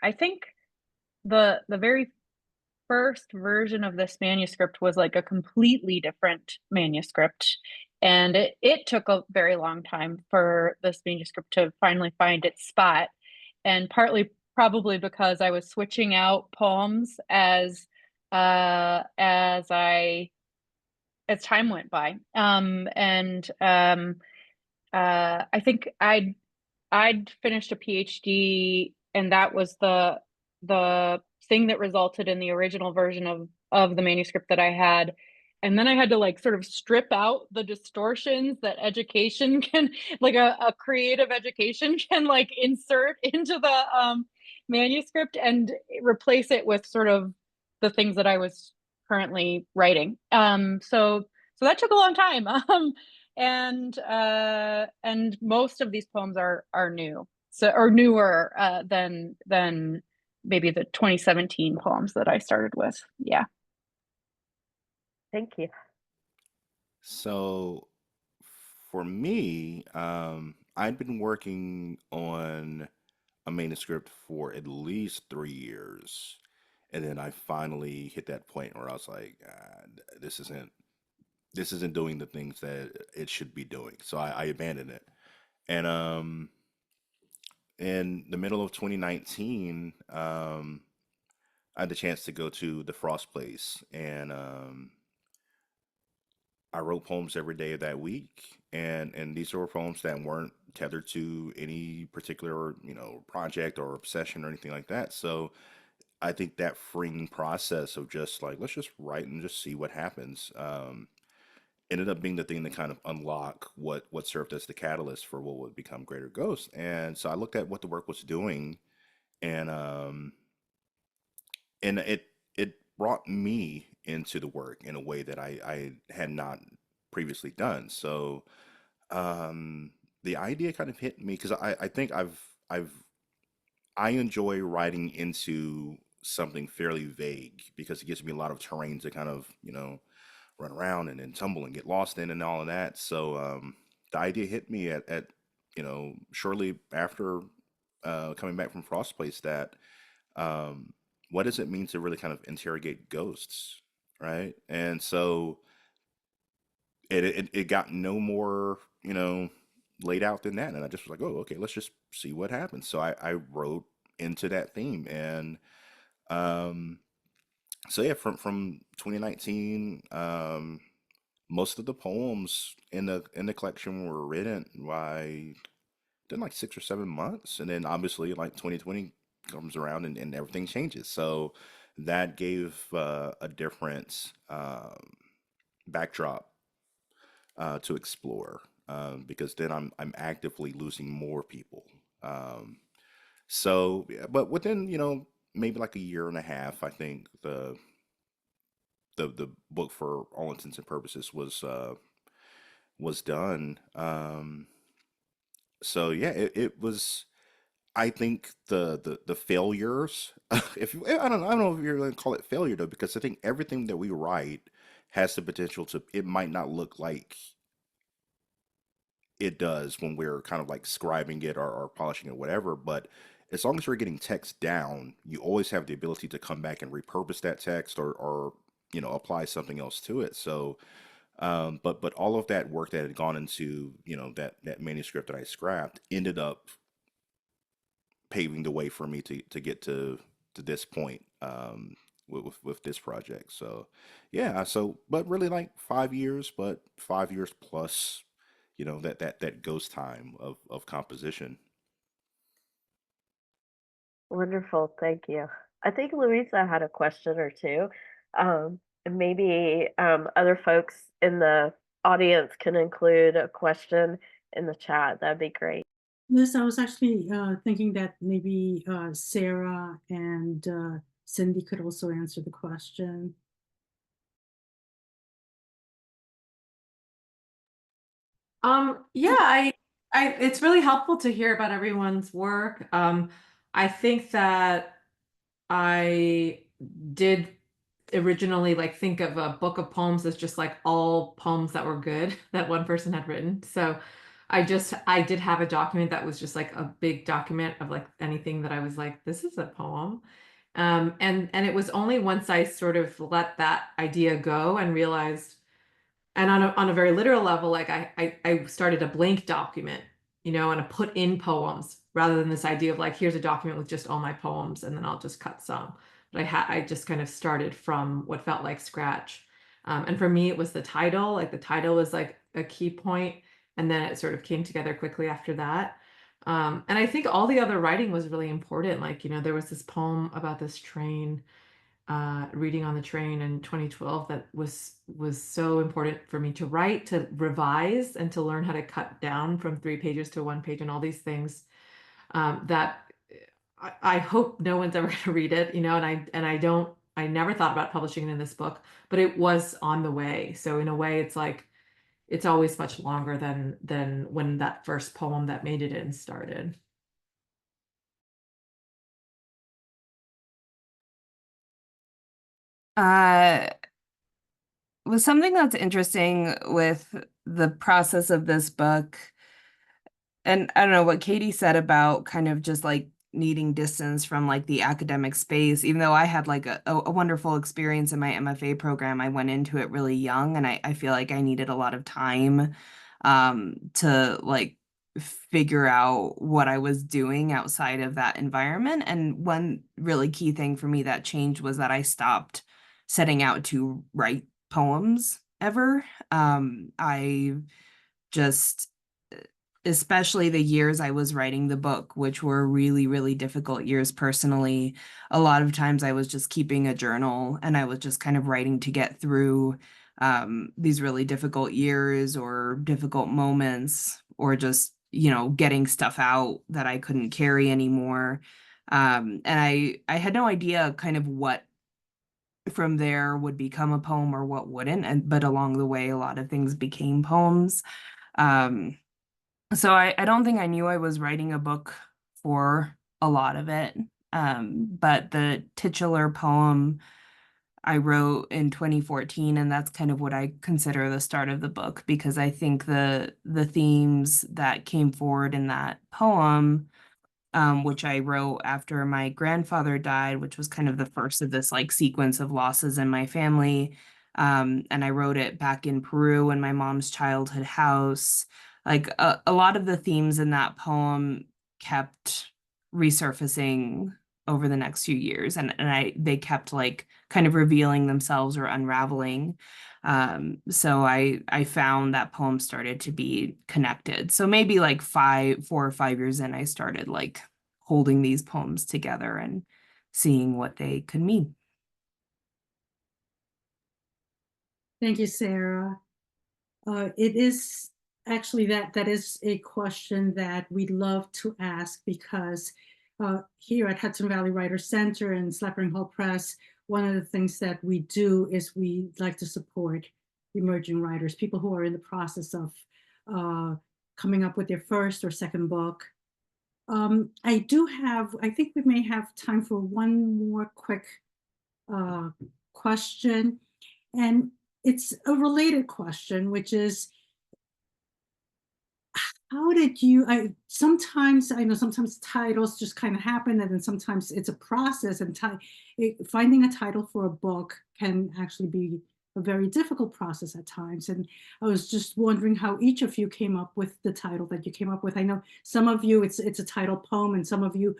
I think the very first version of this manuscript was like a completely different manuscript. And it took a very long time for this manuscript to finally find its spot. And partly probably because I was switching out poems as time went by. I think I'd finished a PhD, and that was the thing that resulted in the original version of the manuscript that I had. And then I had to like sort of strip out the distortions that education can, like a creative education can like insert into the manuscript and replace it with sort of the things that I was currently writing. So that took a long time. And most of these poems are new, so or newer than maybe the 2017 poems that I started with. Yeah. Thank you. So for me, I'd been working on a manuscript for at least 3 years. And then I finally hit that point where I was like, this isn't doing the things that it should be doing. So I abandoned it. And in the middle of 2019, I had the chance to go to the Frost Place, and I wrote poems every day of that week, and these were poems that weren't tethered to any particular project or obsession or anything like that. So I think that freeing process of just like let's just write and just see what happens ended up being the thing that kind of unlock what served as the catalyst for what would become Greater Ghost. And so I looked at what the work was doing, and it brought me into the work in a way that I had not previously done. So the idea kind of hit me because I think I enjoy writing into something fairly vague because it gives me a lot of terrain to kind of run around and then tumble and get lost in and all of that. So the idea hit me at shortly after coming back from Frost Place that what does it mean to really kind of interrogate ghosts, right? And so it got no more laid out than that, and I just was like, oh, okay, let's just see what happens. So I wrote into that theme, and um, so yeah, from 2019, most of the poems in the collection were written by then like 6 or 7 months, and then obviously like 2020 comes around and everything changes. So that gave a different backdrop to explore because then I'm actively losing more people. Um, so, yeah, but within maybe like a year and a half, I think the book for all intents and purposes was done. So yeah, it was. I think the failures, if you, I don't know if you're going to call it failure though, because I think everything that we write has the potential to. It might not look like it does when we're kind of like scribing it or polishing it, or whatever. But as long as we're getting text down, you always have the ability to come back and repurpose that text or apply something else to it. So, but all of that work that had gone into that manuscript that I scrapped ended up paving the way for me to get to to this point with this project. So yeah, so but really like 5 years, but 5 years plus, you know, that ghost time of composition. Wonderful, thank you. I think Louisa had a question or two. And maybe other folks in the audience can include a question in the chat. That'd be great. Liz, I was actually thinking that maybe Sarah and Cindy could also answer the question. Yeah, I it's really helpful to hear about everyone's work. I think that I did originally like think of a book of poems as just like all poems that were good that one person had written. So I did have a document that was just like a big document of like anything that I was like, this is a poem. And it was only once I sort of let that idea go and realized, and on a very literal level, like I started a blank document, you know, and I put in poems rather than this idea of like, here's a document with just all my poems and then I'll just cut some. But I just kind of started from what felt like scratch. And for me, it was the title. Like the title was like a key point, and then it sort of came together quickly after that. And I think all the other writing was really important. Like, you know, there was this poem about this train, reading on the train in 2012 that was so important for me to write, to revise, and to learn how to cut down from 3 pages to 1 page and all these things, that I hope no one's ever going to read it, you know, I never thought about publishing it in this book, but it was on the way. So in a way, it's like, it's always much longer than when that first poem that made it in started. Was something that's interesting with the process of this book, and I don't know what Katie said about kind of just like needing distance from like the academic space. Even though I had like a wonderful experience in my MFA program, I went into it really young, and I feel like I needed a lot of time to like figure out what I was doing outside of that environment. And one really key thing for me that changed was that I stopped setting out to write poems ever. I just, especially the years I was writing the book, which were really, really difficult years personally, a lot of times I was just keeping a journal and I was just kind of writing to get through these really difficult years or difficult moments, or just, you know, getting stuff out that I couldn't carry anymore. And I had no idea kind of what from there would become a poem or what wouldn't, but along the way a lot of things became poems. So I don't think I knew I was writing a book for a lot of it. But the titular poem I wrote in 2014, and that's kind of what I consider the start of the book, because I think the themes that came forward in that poem, which I wrote after my grandfather died, which was kind of the first of this like sequence of losses in my family. And I wrote it back in Peru in my mom's childhood house. Like a lot of the themes in that poem kept resurfacing over the next few years, and they kept like kind of revealing themselves or unraveling. So I found that poem started to be connected. So maybe like 4 or 5 years in, I started like holding these poems together and seeing what they could mean. Thank you, Sarah. It is actually that is a question that we love to ask, because here at Hudson Valley Writers Center and Slapering Hol Press, one of the things that we do is we like to support emerging writers, people who are in the process of coming up with their first or second book. I think we may have time for one more quick question, and it's a related question, which is, how did you, sometimes I know sometimes titles just kind of happen, and then sometimes it's a process, and finding a title for a book can actually be a very difficult process at times. And I was just wondering how each of you came up with the title that you came up with. I know some of you, it's a title poem, and some of you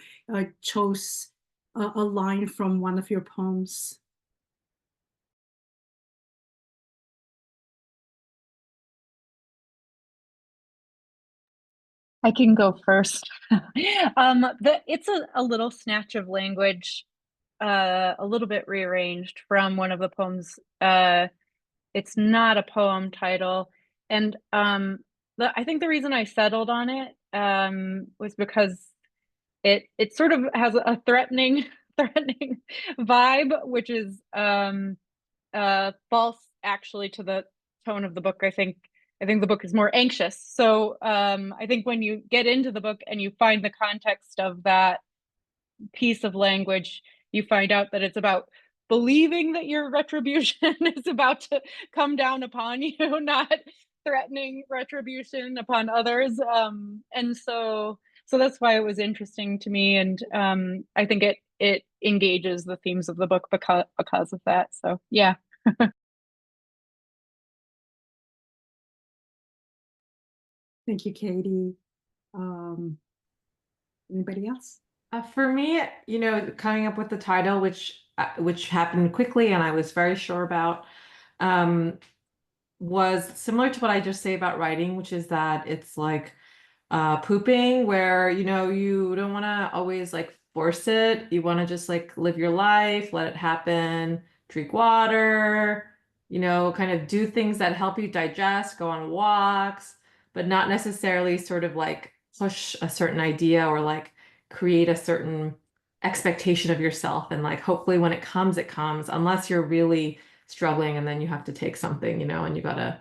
chose a line from one of your poems. I can go first. It's a little snatch of language, a little bit rearranged from one of the poems. It's not a poem title, and I think the reason I settled on it was because it sort of has a threatening vibe, which is false actually to the tone of the book. I think the book is more anxious. So I think when you get into the book and you find the context of that piece of language, you find out that it's about believing that your retribution is about to come down upon you, not threatening retribution upon others. And so that's why it was interesting to me, and I think it engages the themes of the book because of that. So yeah. Thank you, Katie. Anybody else? For me, you know, coming up with the title, which happened quickly and I was very sure about, was similar to what I just say about writing, which is that it's like pooping, where, you know, you don't want to always like force it. You want to just like live your life, let it happen, drink water, you know, kind of do things that help you digest, go on walks, but not necessarily sort of like push a certain idea or like create a certain expectation of yourself. And like, hopefully when it comes, unless you're really struggling and then you have to take something, you know, and you gotta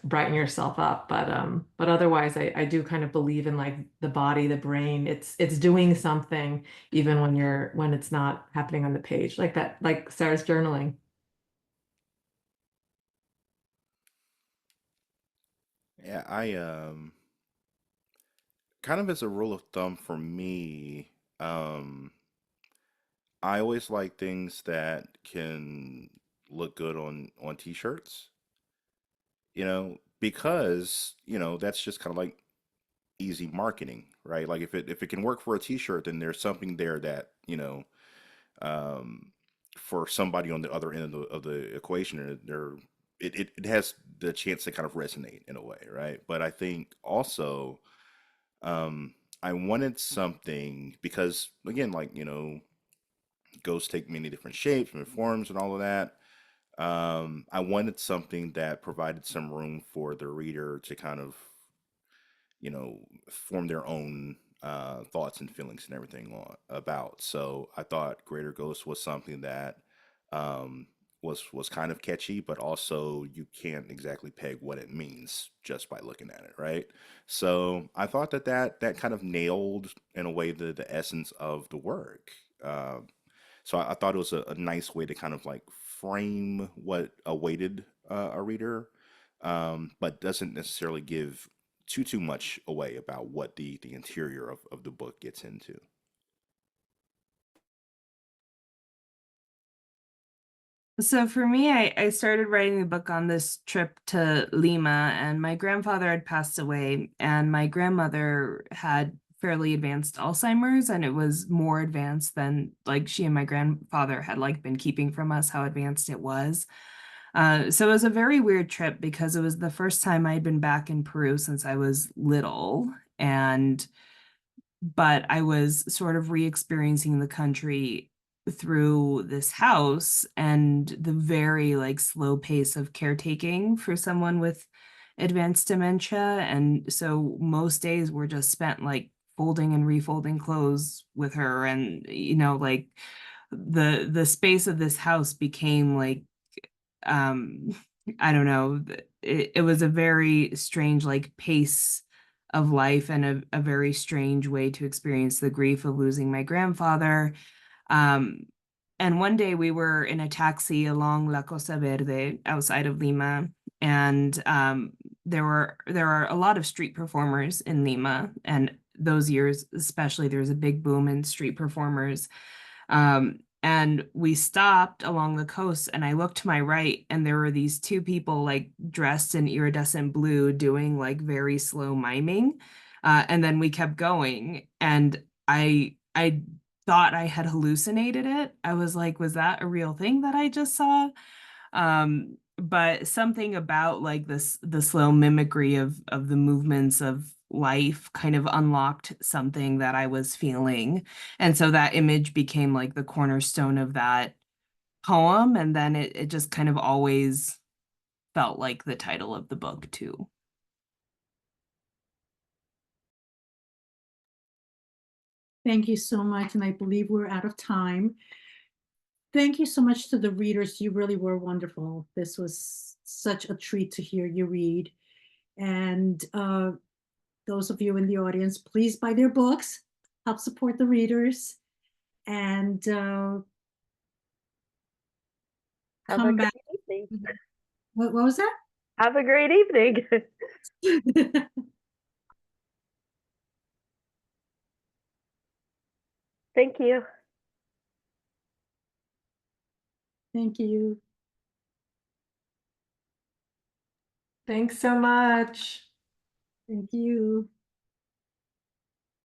brighten yourself up. But otherwise I do kind of believe in like the body, the brain, it's doing something even when it's not happening on the page, like that, like Sarah's journaling. Yeah, I kind of as a rule of thumb for me, I always like things that can look good on t-shirts, because, that's just kind of like easy marketing, right? Like if it can work for a t-shirt, then there's something there that, um for somebody on the other end of the equation, it has the chance to kind of resonate in a way, right? But I think also, I wanted something because, again, like, ghosts take many different shapes and forms and all of that. I wanted something that provided some room for the reader to kind of, form their own thoughts and feelings and everything about. So I thought Greater Ghost was something that um, was kind of catchy, but also you can't exactly peg what it means just by looking at it, right? So I thought that kind of nailed in a way the essence of the work. So I thought it was a nice way to kind of like frame what awaited a reader, but doesn't necessarily give too much away about what the interior of the book gets into. So for me, I started writing the book on this trip to Lima, and my grandfather had passed away, and my grandmother had fairly advanced Alzheimer's, and it was more advanced than like she and my grandfather had like been keeping from us how advanced it was. So it was a very weird trip because it was the first time I'd been back in Peru since I was little, but I was sort of re-experiencing the country through this house and the very like slow pace of caretaking for someone with advanced dementia. And so most days were just spent like folding and refolding clothes with her, and like the space of this house became like um I don't know, it was a very strange like pace of life, and a very strange way to experience the grief of losing my grandfather. um and one day we were in a taxi along La Costa Verde outside of Lima, and there are a lot of street performers in Lima, and those years especially there was a big boom in street performers. And we stopped along the coast, and I looked to my right, and there were these two people like dressed in iridescent blue doing like very slow miming. And then we kept going, and I I thought I had hallucinated it. I was like, was that a real thing that I just saw? But something about like the slow mimicry of the movements of life kind of unlocked something that I was feeling. And so that image became like the cornerstone of that poem. And then it just kind of always felt like the title of the book too. Thank you so much. And I believe we're out of time. Thank you so much to the readers. You really were wonderful. This was such a treat to hear you read. And those of you in the audience, please buy their books, help support the readers, and Have a come great back. evening. What was that? Have a great evening. Thank you. Thank you. Thanks so much. Thank you.